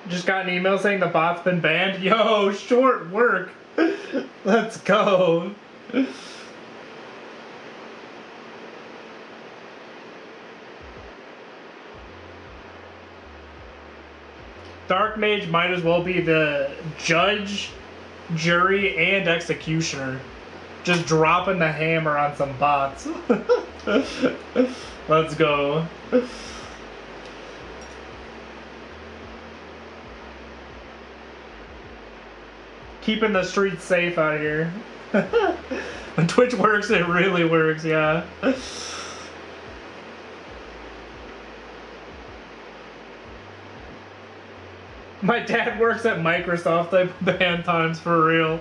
Just got an email saying the bot's been banned. Yo, short work. Let's go. Dark Mage might as well be the judge, jury, and executioner. Just dropping the hammer on some bots. Let's go. Keeping the streets safe out here. When Twitch works, it really works, yeah. My dad works at Microsoft. I ban times for real.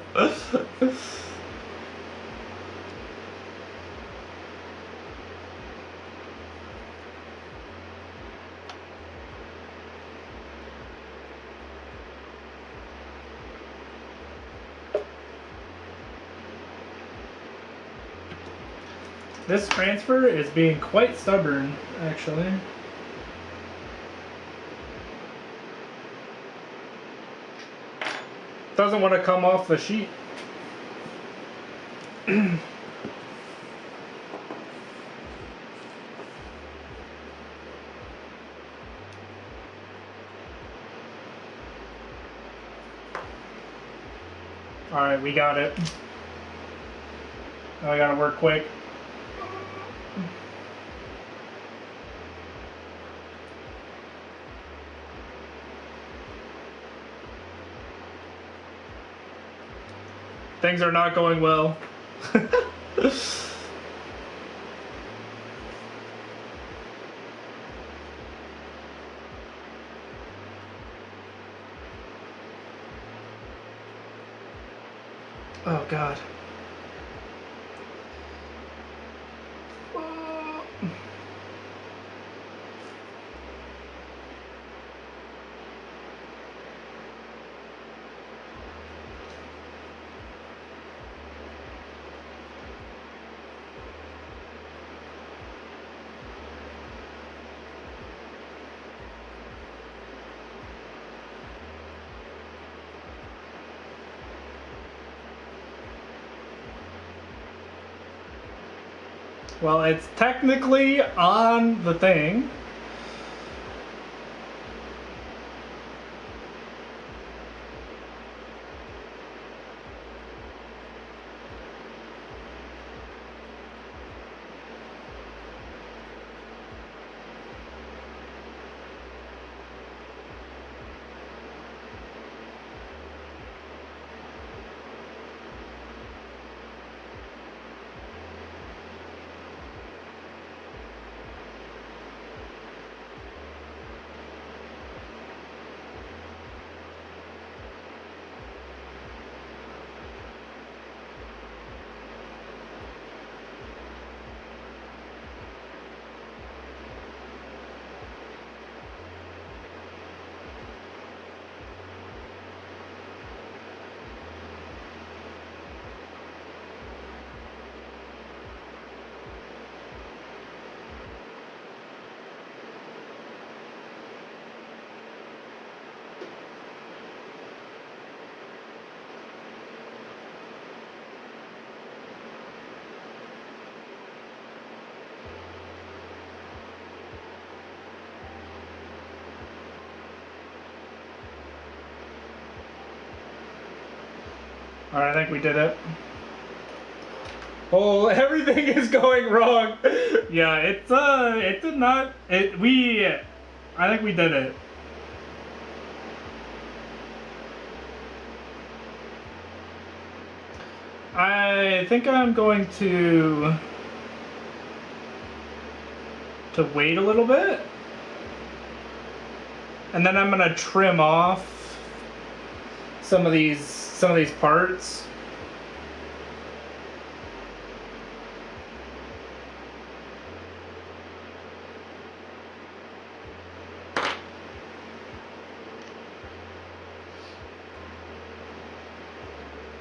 This transfer is being quite stubborn, actually. doesn't want to come off the sheet. Alright, we got it. Now I gotta work quick. Things are not going well. Oh God. Well, it's technically on the thing. Alright, I think we did it. Oh, everything is going wrong. Yeah, it did not, I think we did it. I think I'm going to wait a little bit. And then I'm gonna trim off some of these parts.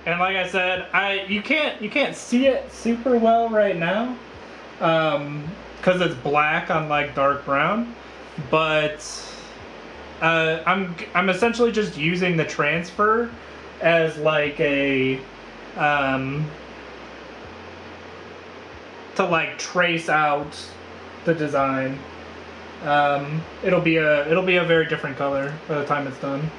And like I said, you can't see it super well right now, because it's black on like dark brown, but I'm essentially just using the transfer as like a to like trace out the design. It'll be a very different color by the time it's done.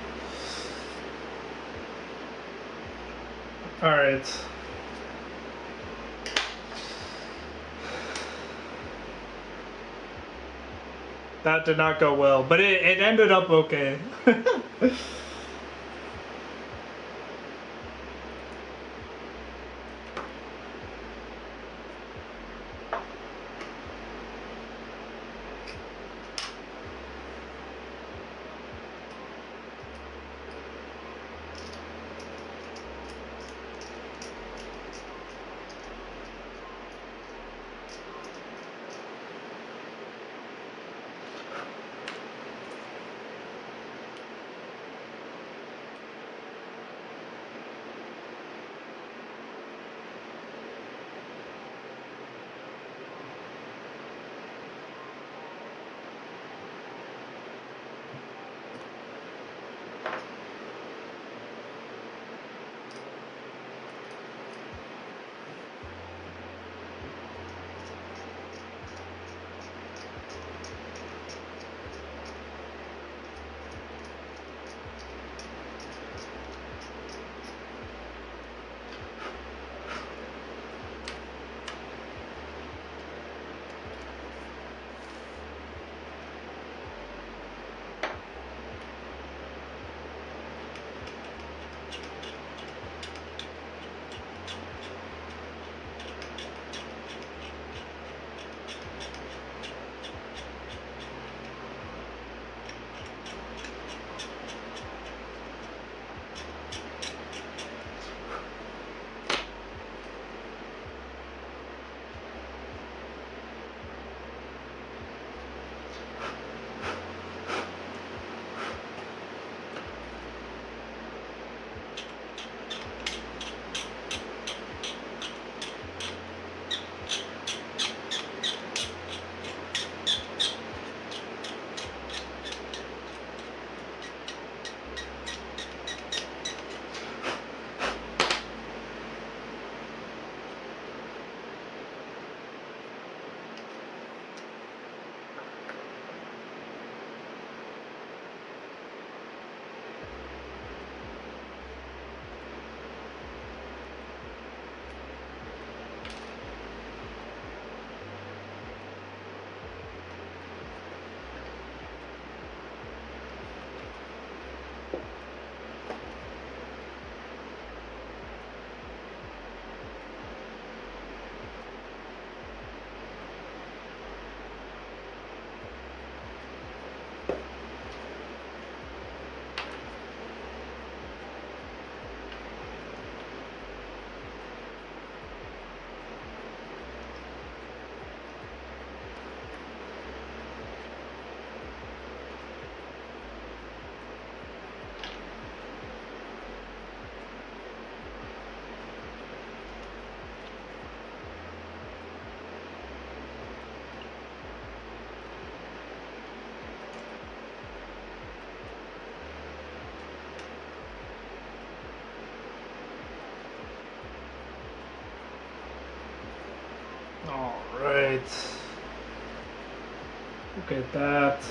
All right. That did not go well, but it ended up okay. right. Look at that.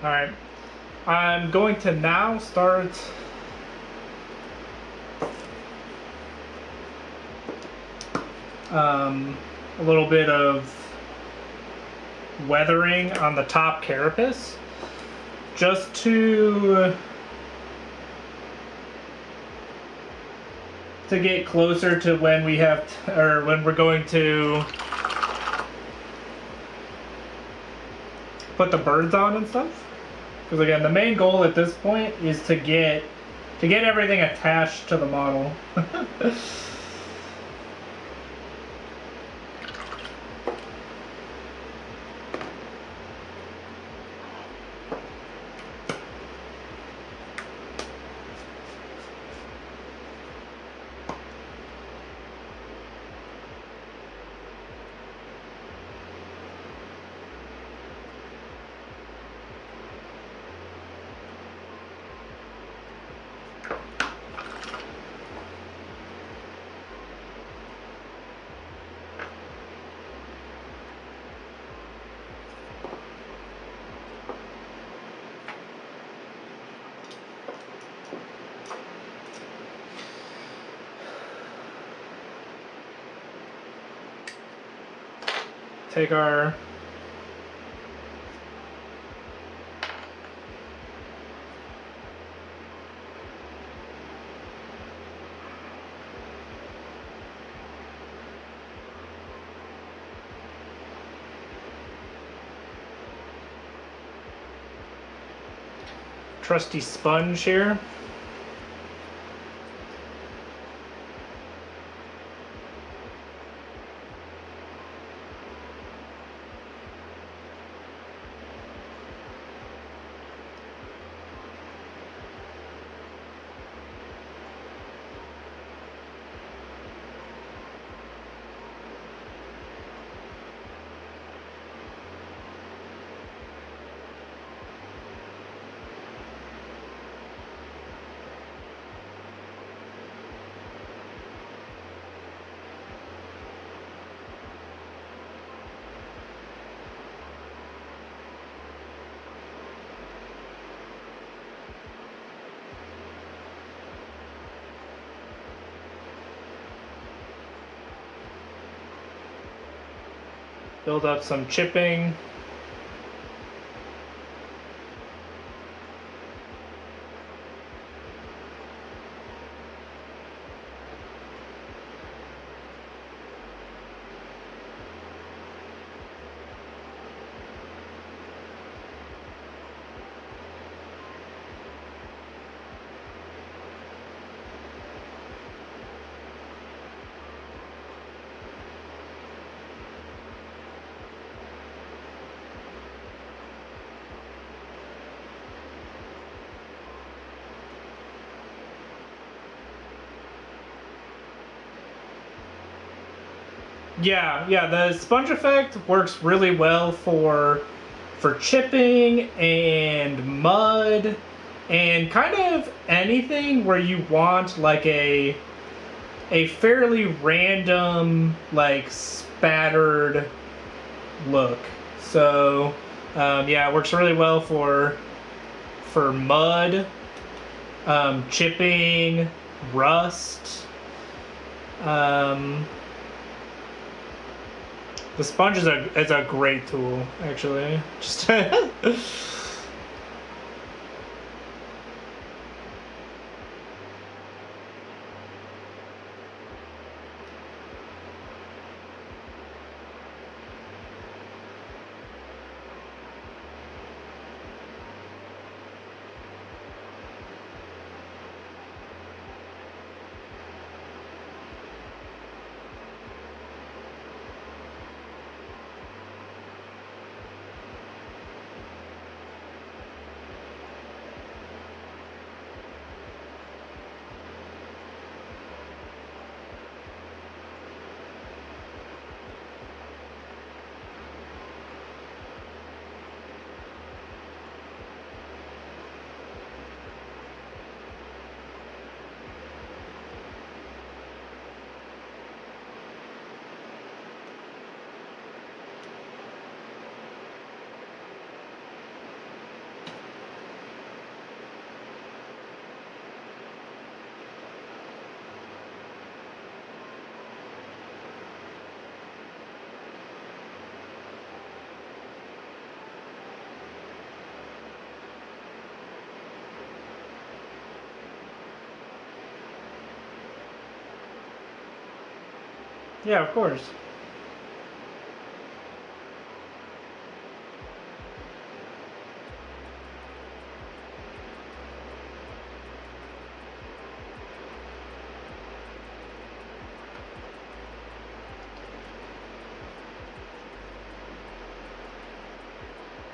Alright, I'm going to now start a little bit of weathering on the top carapace, just to get closer to when we have, or when we're going to put the birds on and stuff. Because again, the main goal at this point is to get everything attached to the model. Take our trusty sponge here. Build up some chipping. Yeah, the sponge effect works really well for chipping and mud and kind of anything where you want like a fairly random, like, spattered look. So yeah, it works really well for mud chipping, rust. The sponge is a great tool, actually. Just yeah, of course.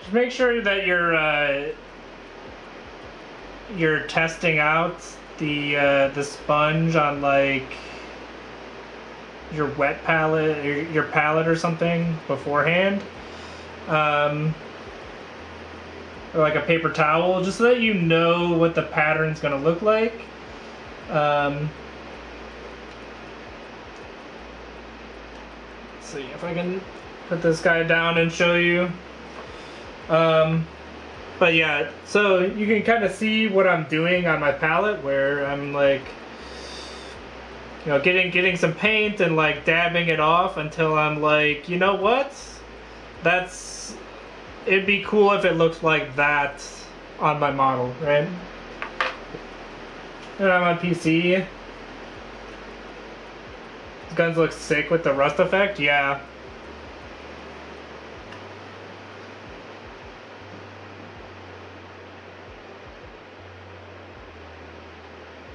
Just make sure that you're testing out the sponge on like your wet palette, your palette or something beforehand, or like a paper towel, just so that you know what the pattern's gonna look like. Let's see if I can put this guy down and show you. But yeah, so you can kind of see what I'm doing on my palette, where I'm like, you know, getting some paint and like dabbing it off until I'm like, you know what? It'd be cool if it looked like that on my model, right? And I'm on PC. These guns look sick with the rust effect, yeah.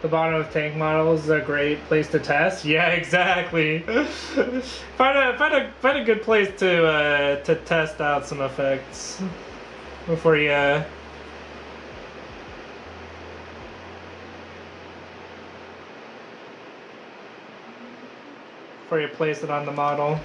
The bottom of tank models is a great place to test. Yeah, exactly. find a good place to test out some effects before you place it on the model.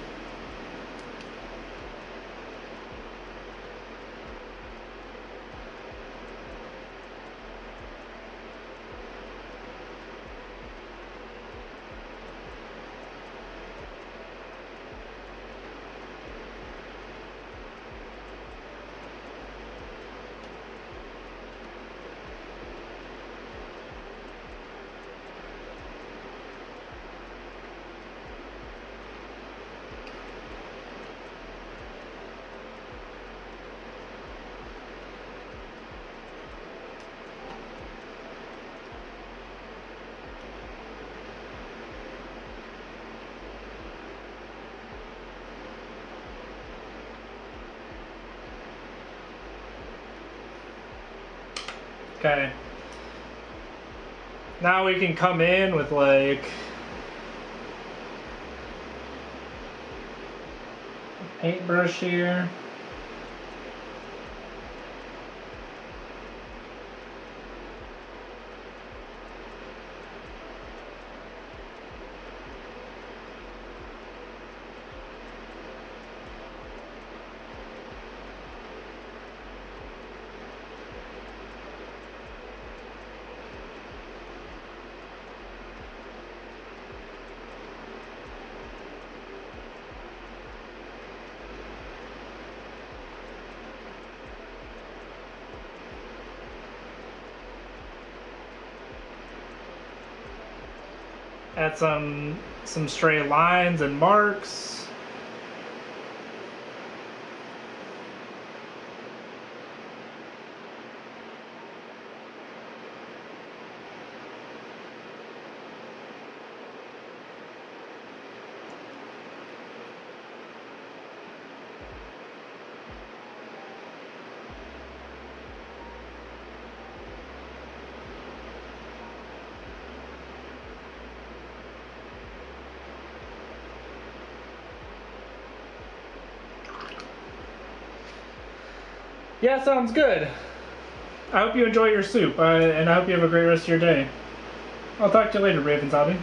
Okay. Now we can come in with like a paintbrush here. Add some stray lines and marks. Yeah, sounds good. I hope you enjoy your soup, and I hope you have a great rest of your day. I'll talk to you later, Ravensabi.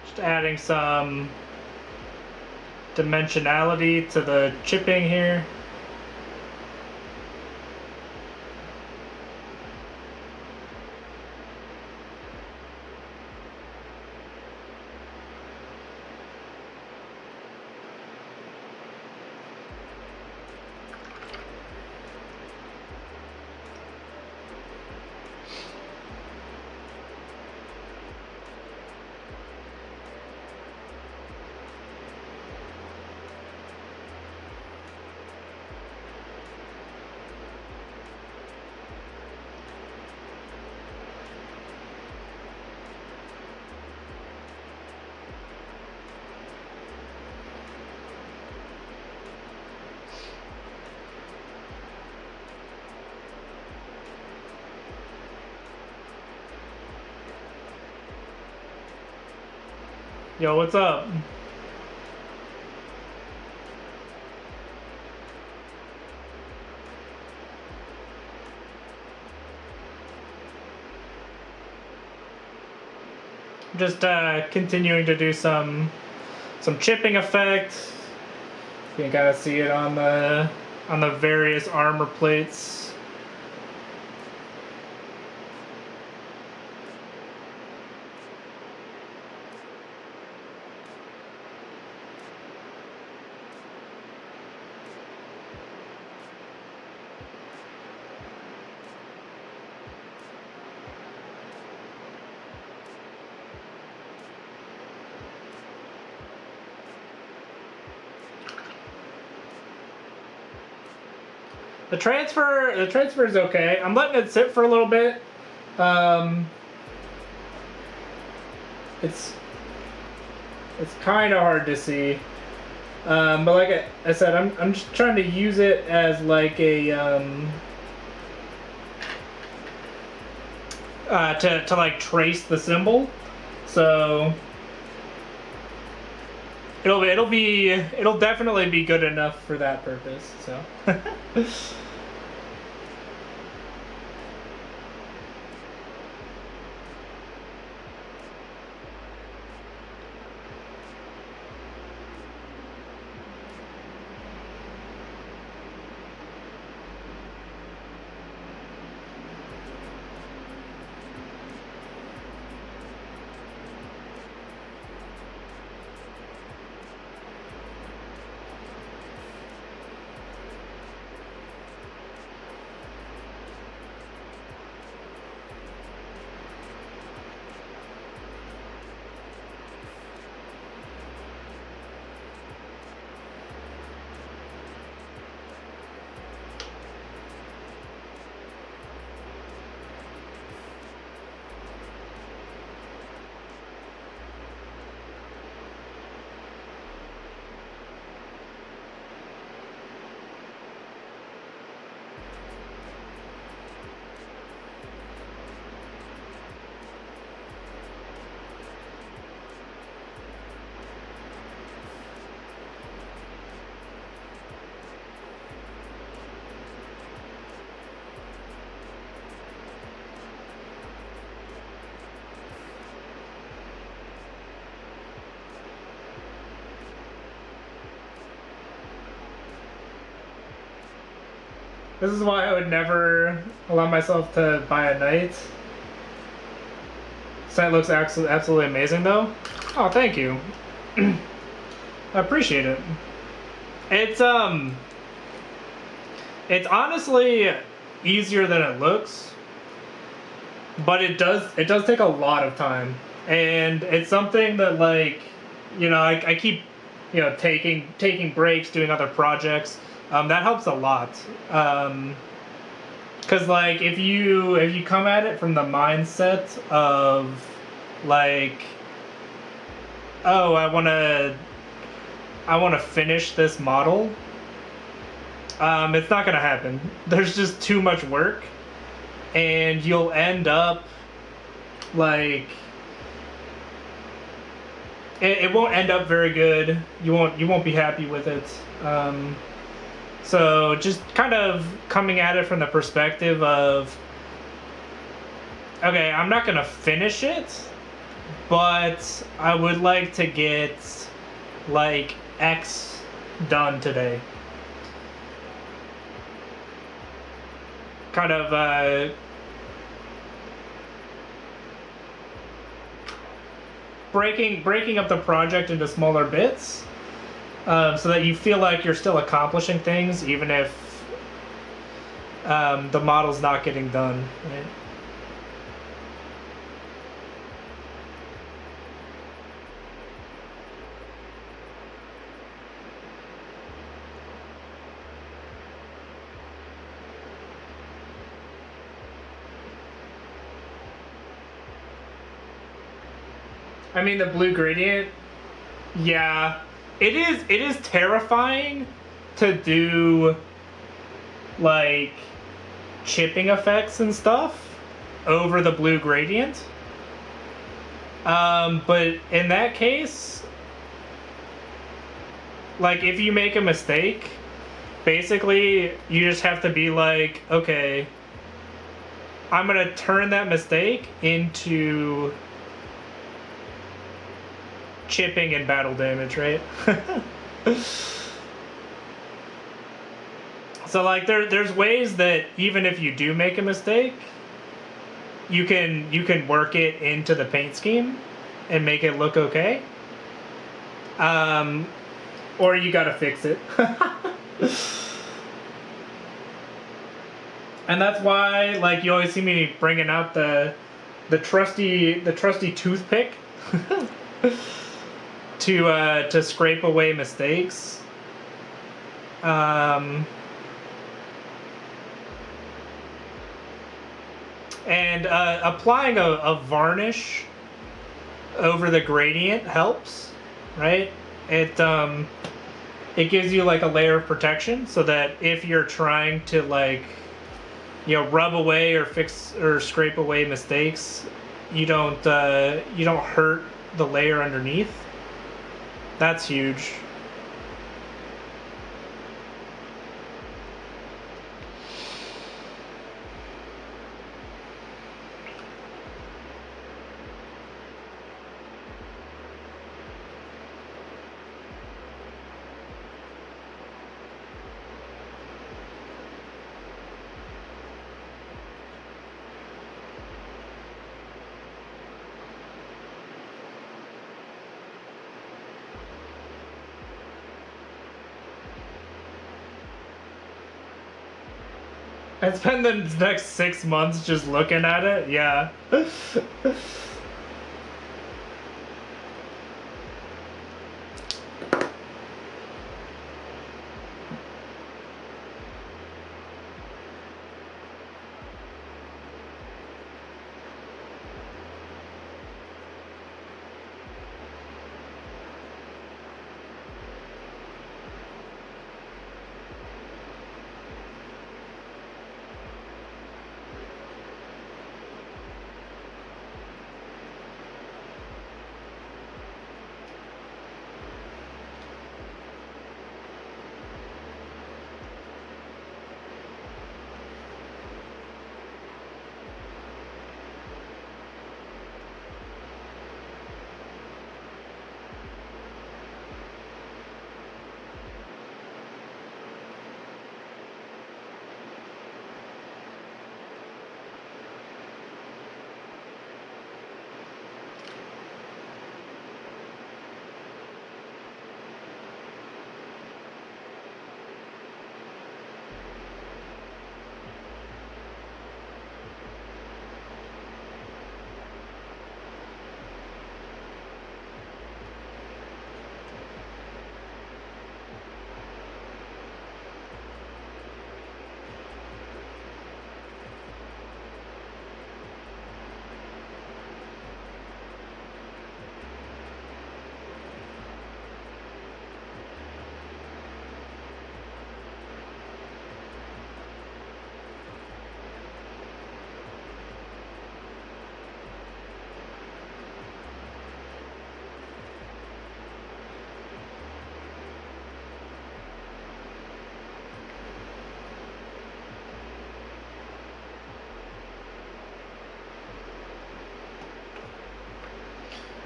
Just adding some dimensionality to the chipping here. Yo, what's up? Just continuing to do some chipping effect. You can kind of see it on the various armor plates. The transfer is okay. I'm letting it sit for a little bit. It's kind of hard to see. But like I said, I'm just trying to use it as like a to like trace the symbol, so it'll definitely be good enough for that purpose. So. This is why I would never allow myself to buy a knight. Site looks absolutely amazing though. Oh, thank you. I appreciate it. It's honestly easier than it looks, but it does take a lot of time, and it's something that, like, you know, I keep, you know, taking breaks, doing other projects. That helps a lot. Cause like if you come at it from the mindset of like, oh, I wanna finish this model, it's not gonna happen. There's just too much work, and you'll end up like it won't end up very good. You won't be happy with it. So just kind of coming at it from the perspective of, okay, I'm not gonna finish it, but I would like to get like X done today. Kind of breaking up the project into smaller bits. So that you feel like you're still accomplishing things, even if the model's not getting done, right? I mean, the blue gradient, yeah. It is terrifying to do like chipping effects and stuff over the blue gradient. But in that case, like if you make a mistake, basically you just have to be like, okay, I'm gonna turn that mistake into chipping and battle damage, right? So like there's ways that even if you do make a mistake, you can work it into the paint scheme and make it look okay. Or you gotta fix it. And that's why, like, you always see me bringing out the trusty toothpick to scrape away mistakes. And applying a varnish over the gradient helps, right? it gives you like a layer of protection so that if you're trying to like, you know, rub away or fix or scrape away mistakes, you don't hurt the layer underneath. That's huge. I spend the next 6 months just looking at it. Yeah.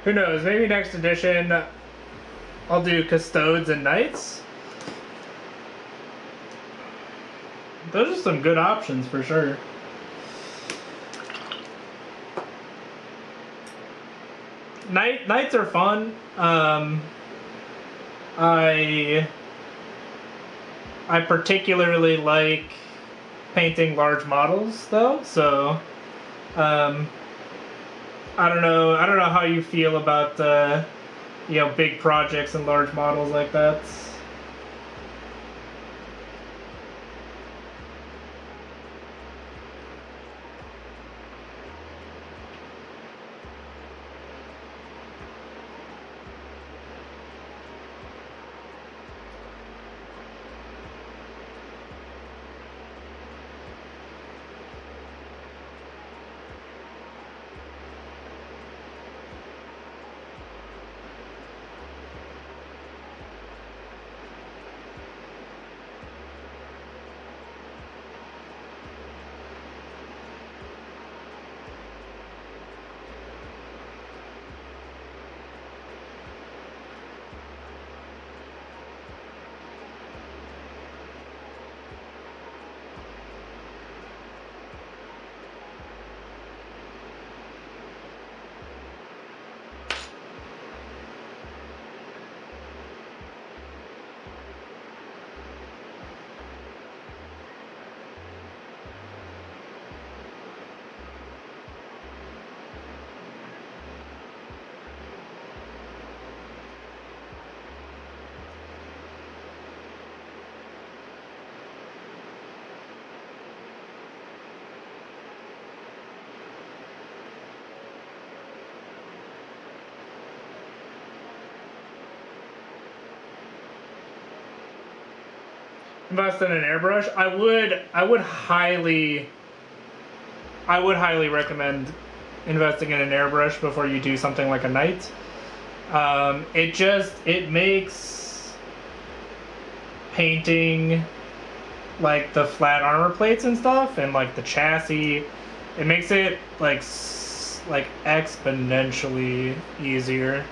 Who knows? Maybe next edition I'll do Custodes and Knights. Those are some good options for sure. Knights are fun. I particularly like painting large models though, so I don't know how you feel about you know, big projects and large models like that. invest in an airbrush, I would highly recommend investing in an airbrush before you do something like a knight. It makes painting like the flat armor plates and stuff and like the chassis, it makes it like exponentially easier.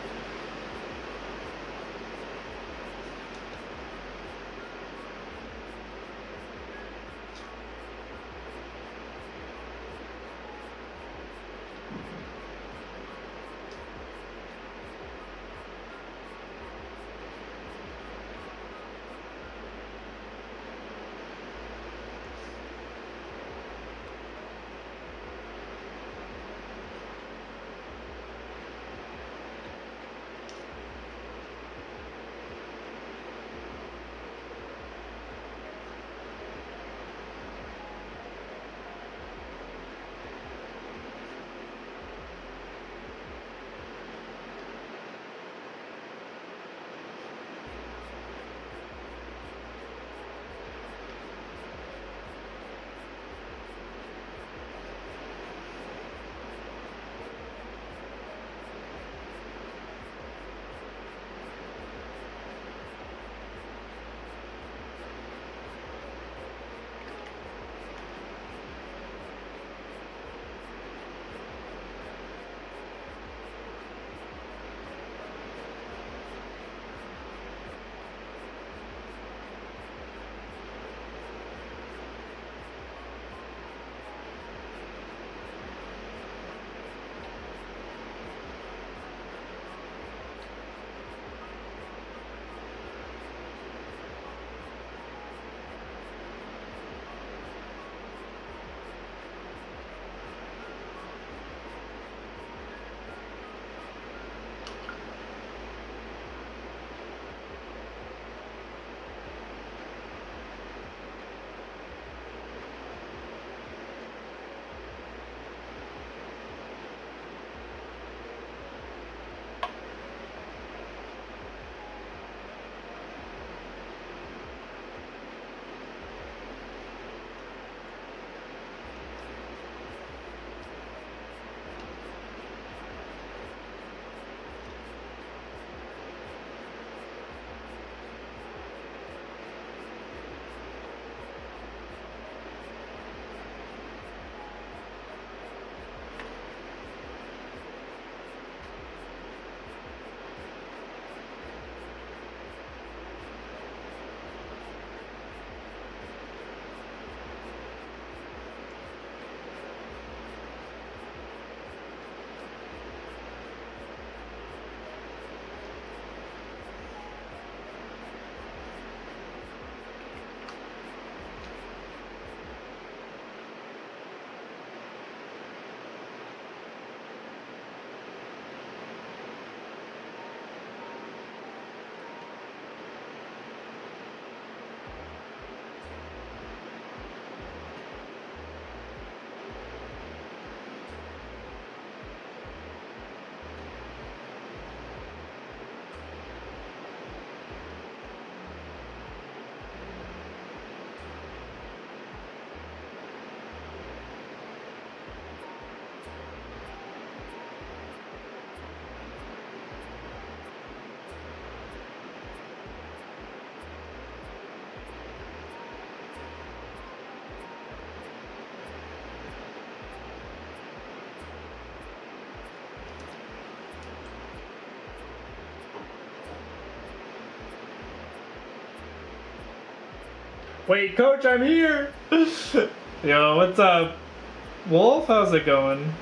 Wait, coach, I'm here! Yo, what's up? Wolf, how's it going?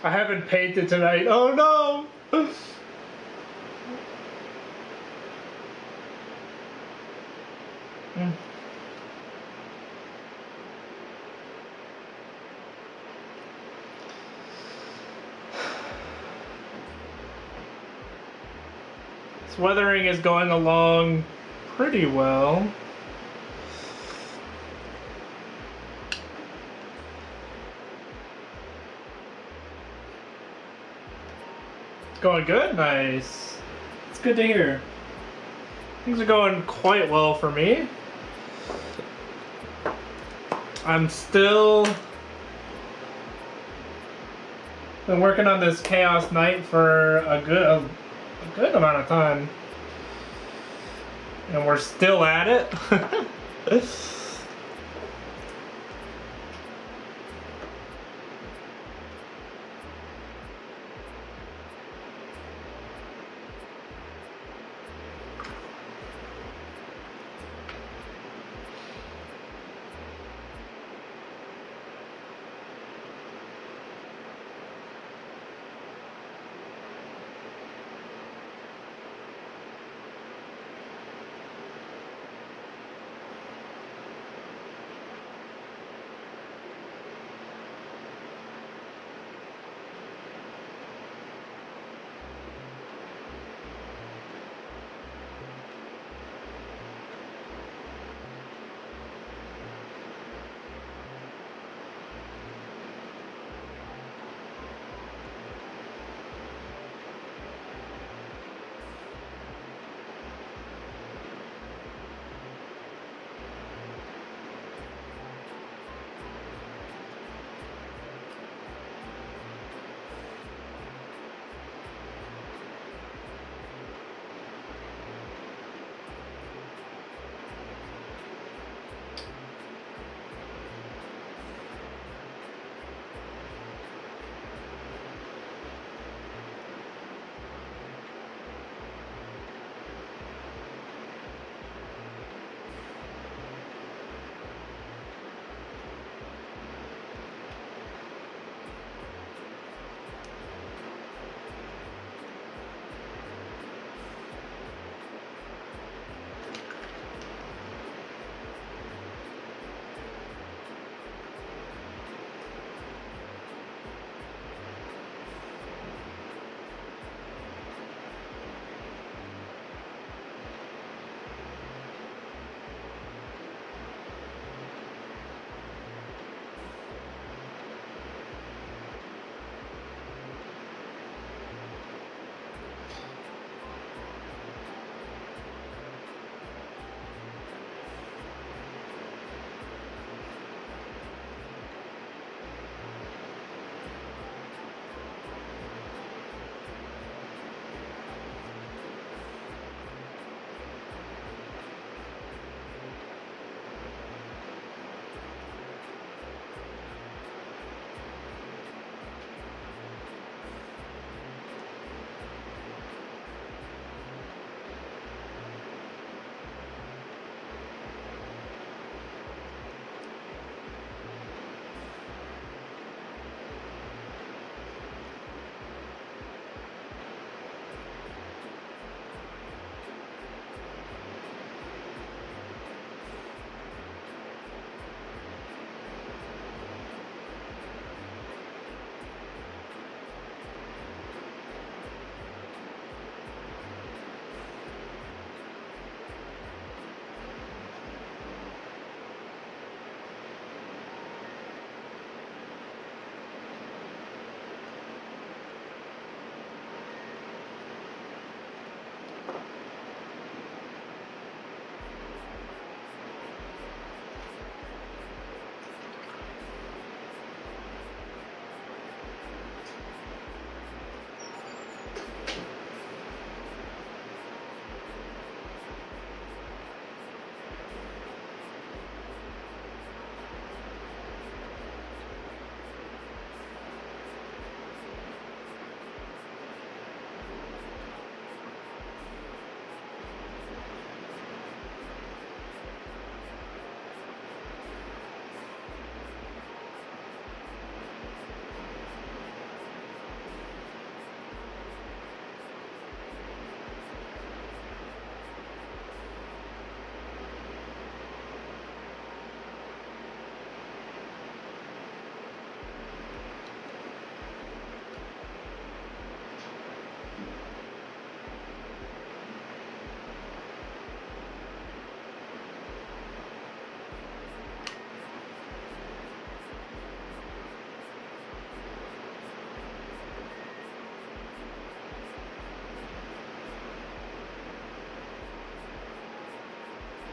I haven't painted tonight. Oh no! This weathering is going along pretty well. going good? Nice. It's good to hear. Things are going quite well for me. I'm still been working on this Chaos Knight for a good amount of time. And we're still at it.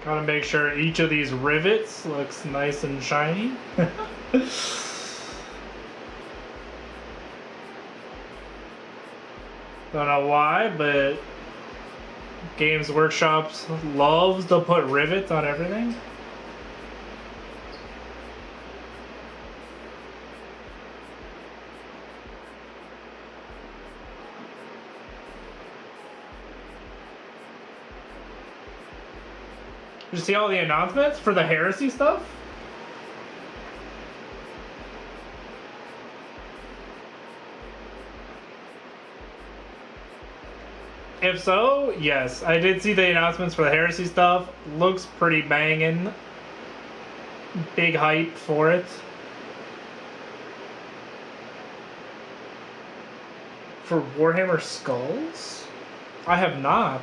Gotta make sure each of these rivets looks nice and shiny. Don't know why, but Games Workshop loves to put rivets on everything. Did you see all the announcements for the Heresy stuff? If so, yes. I did see the announcements for the Heresy stuff. Looks pretty banging. Big hype for it. For Warhammer Skulls? I have not.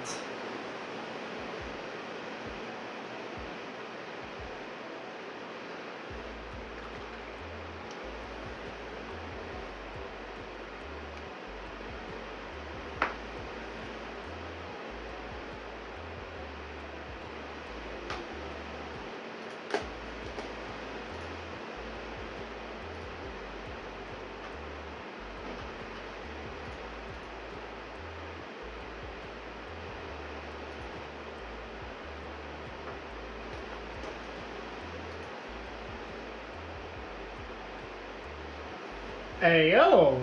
Hey yo,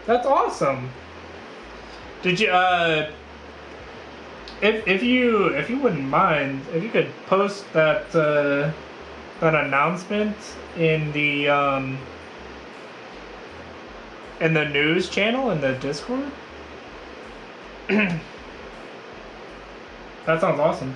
that's awesome. Did you if you wouldn't mind, if you could post that that announcement in the news channel in the Discord? That sounds awesome.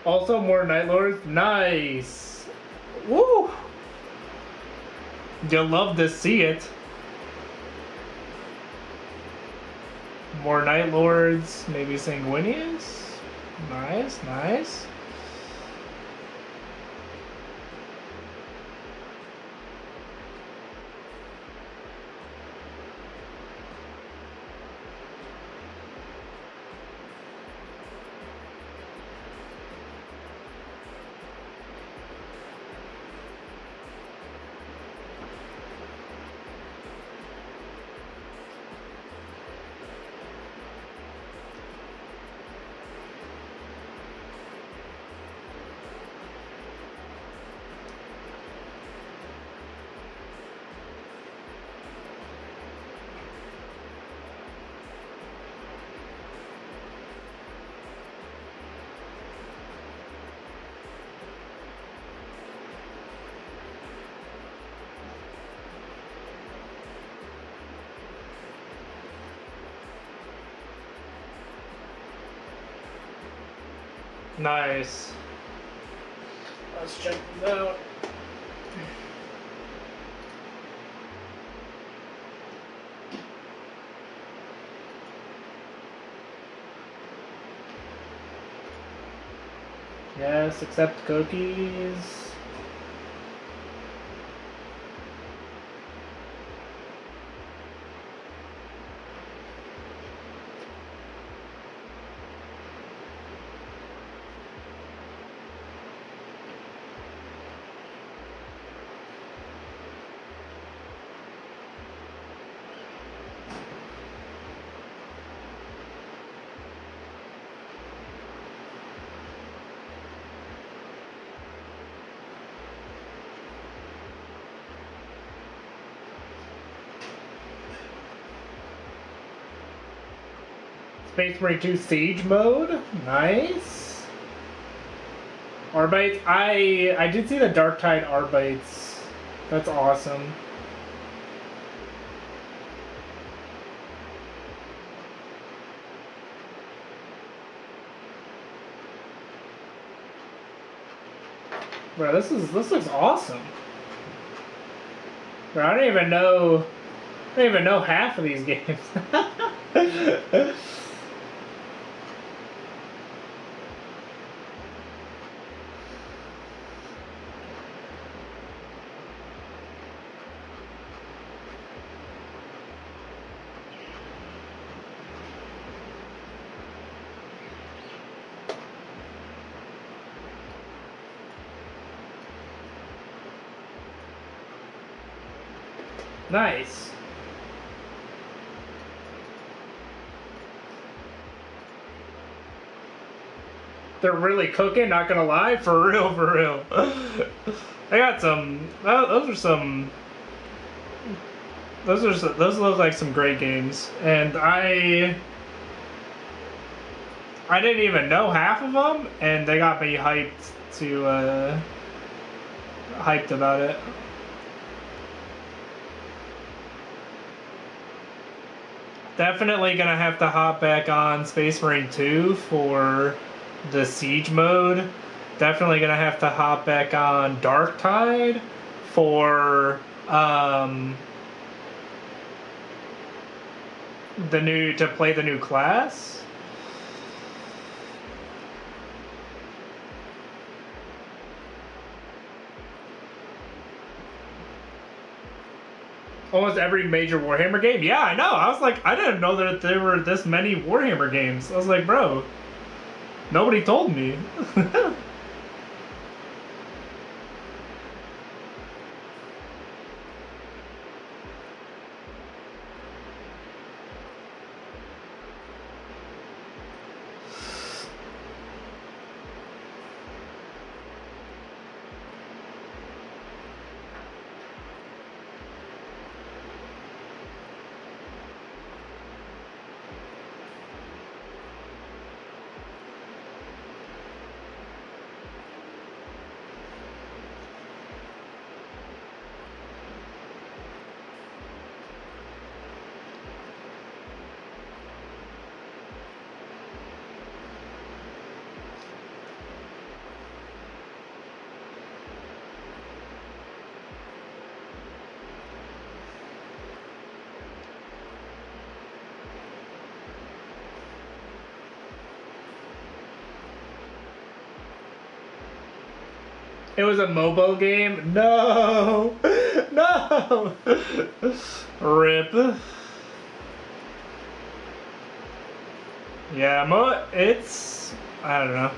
Also, more Night Lords. Nice. Woo! You'll love to see it. More Night Lords. Maybe Sanguinius. Nice, nice. Nice. Let's check these out. Yes, accept cookies. Space Marine 2 Siege mode. Nice. Arbites. I did see the Darktide Arbites. That's awesome. Bro, this looks awesome. Bro, I don't even know. I don't even know half of these games. Nice. They're really cooking, not gonna lie. For real, for real. I got some. Those are some. Those look like some great games, and I didn't even know half of them, and they got me hyped about it. Definitely gonna have to hop back on Space Marine 2 for the Siege mode. Definitely gonna have to hop back on Dark Tide for to play the new class. Almost every major Warhammer game. Yeah, I know. I was like, I didn't know that there were this many Warhammer games. I was like, bro, nobody told me. It was a mobile game? No! No! Rip. Yeah, it's... I don't know.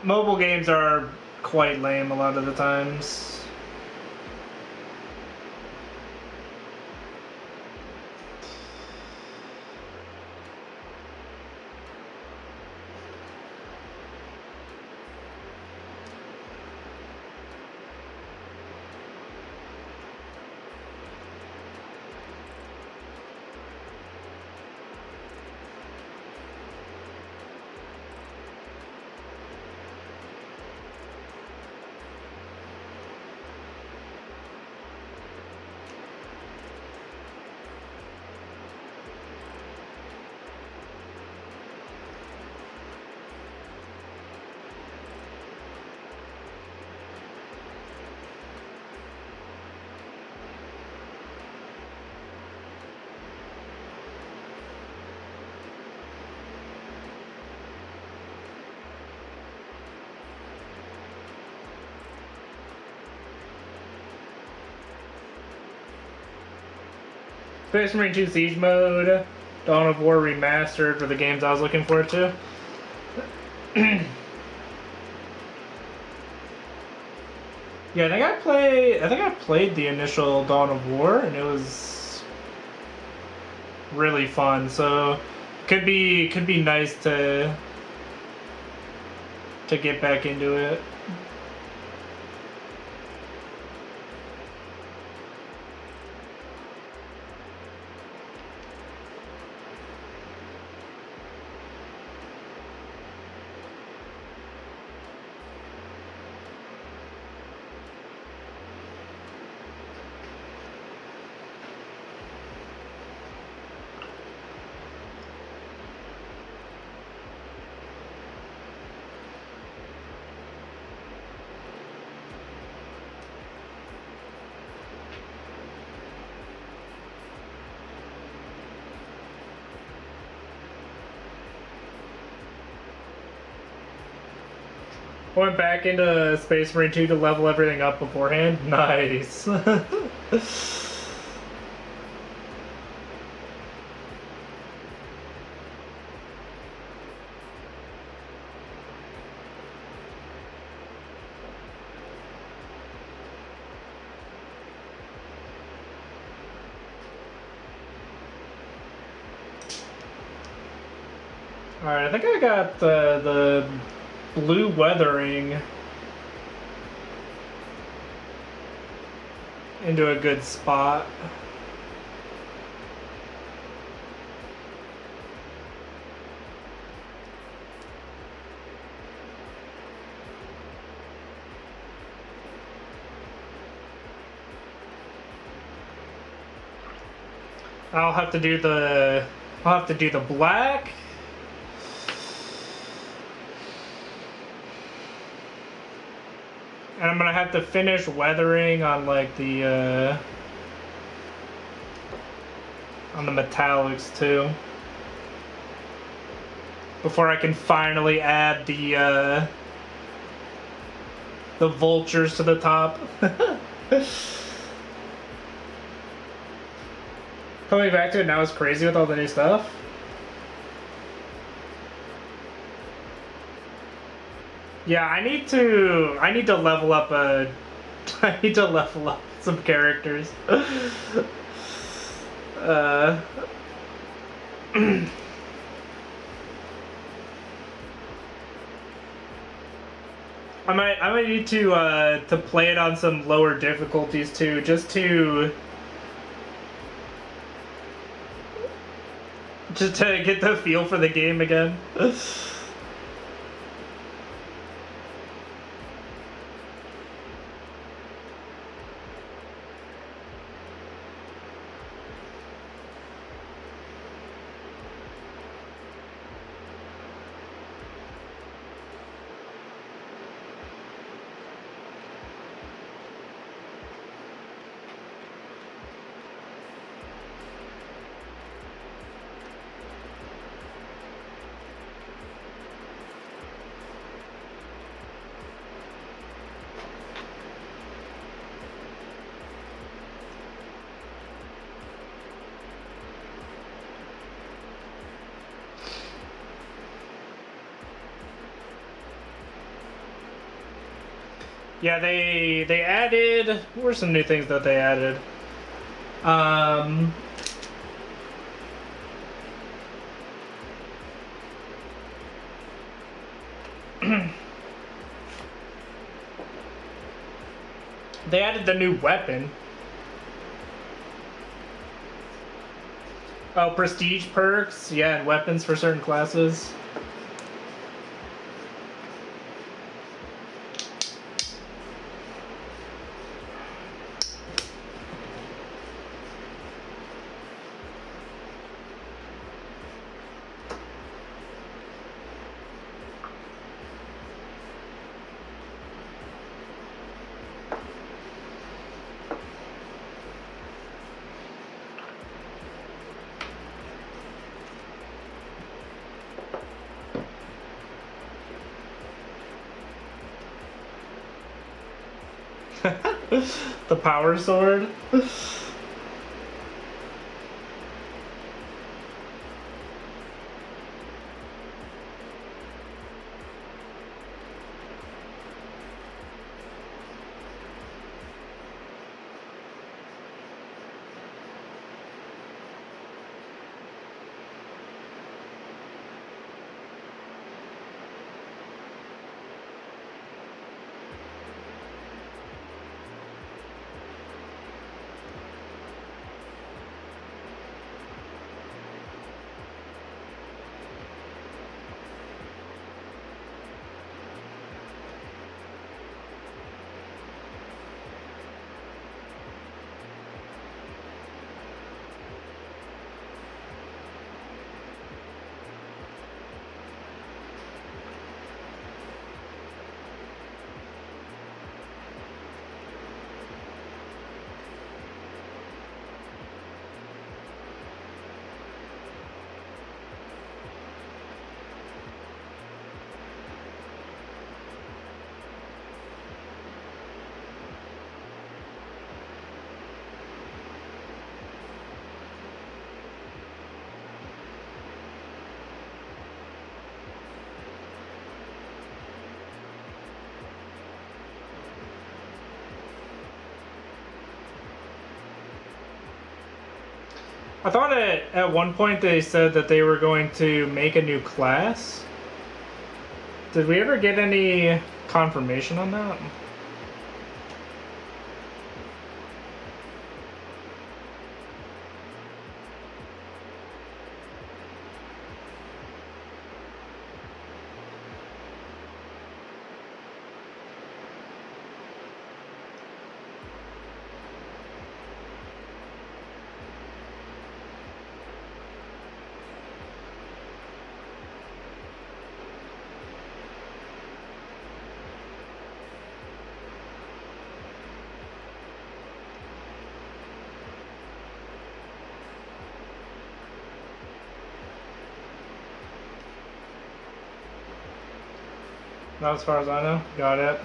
Mobile games are quite lame a lot of the times. Space Marine 2 Siege Mode, Dawn of War Remastered for the games I was looking forward to. Yeah, I think I played the initial Dawn of War, and it was really fun. So could be nice to get back into it. Went back into Space Marine 2 to level everything up beforehand. Nice. Alright, I think I got the blue weathering into a good spot. I'll have to do the black. And I'm gonna have to finish weathering on like the on the metallics too, before I can finally add the vultures to the top. Coming back to it now is crazy with all the new stuff. Yeah, I need to level up I need to level up some characters. I might need to play it on some lower difficulties too, just to get the feel for the game again. Yeah, they added. What were some new things that they added? They added the new weapon. Oh, prestige perks. Yeah, and weapons for certain classes. The power sword. I thought at one point they said that they were going to make a new class. Did we ever get any confirmation on that? Not as far as I know. Got it.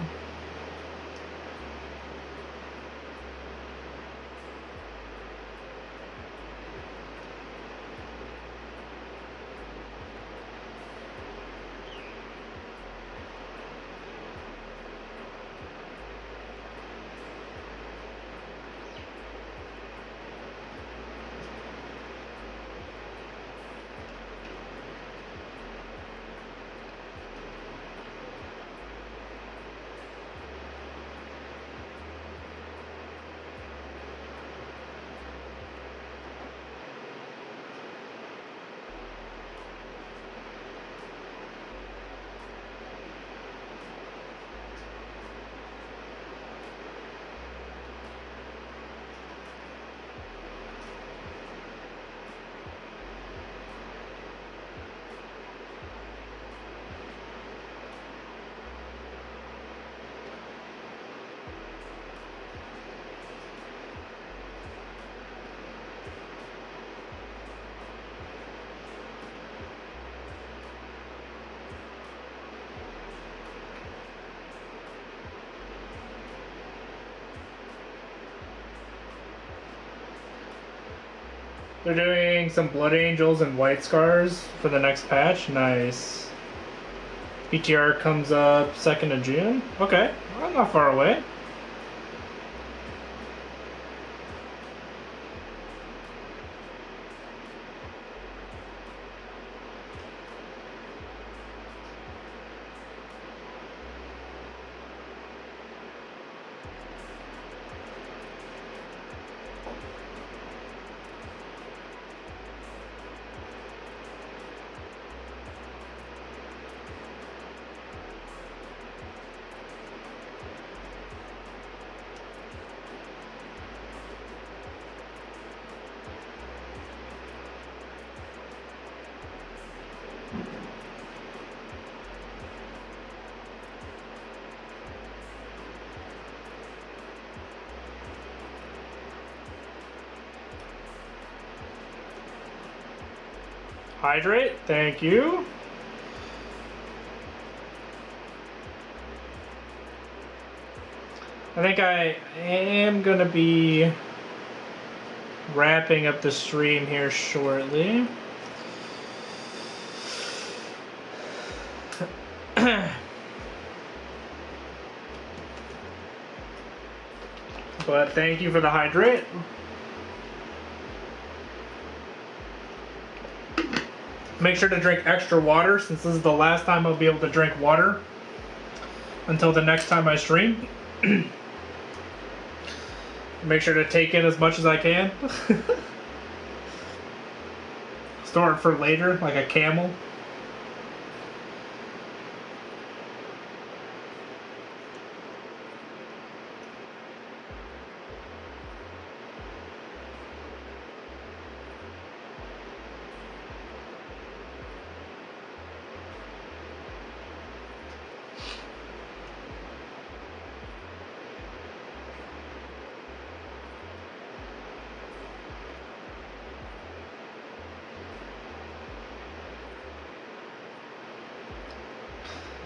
They're doing some Blood Angels and White Scars for the next patch. Nice. PTR comes up 2nd of June. Okay, well, not far away. Hydrate, thank you. I think I am gonna be wrapping up the stream here shortly. But thank you for the hydrate. Make sure to drink extra water, since this is the last time I'll be able to drink water until the next time I stream. Make sure to take in as much as I can. Store it for later, like a camel.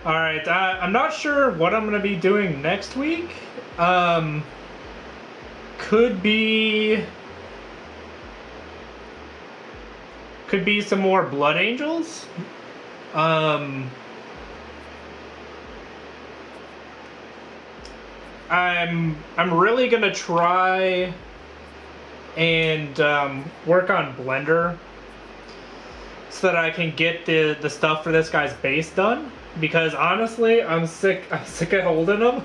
Alright, I'm not sure what I'm going to be doing next week. Could be some more Blood Angels. I'm really going to try and work on Blender so that I can get the stuff for this guy's base done. Because honestly, I'm sick of holding them.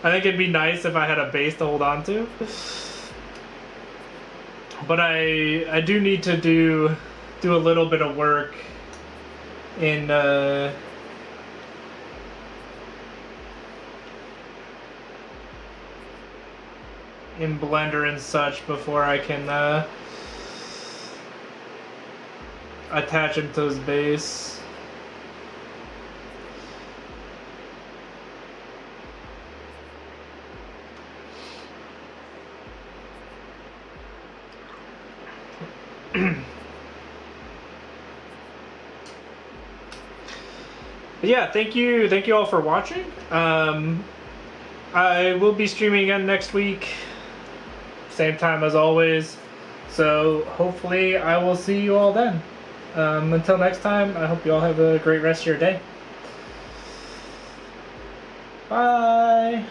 I think it'd be nice if I had a base to hold on to. But I do need to do a little bit of work in Blender and such before I can attach him to his base. Yeah, thank you all for watching. I will be streaming again next week, same time as always, so hopefully I will see you all then. Until next time, I hope you all have a great rest of your day. Bye!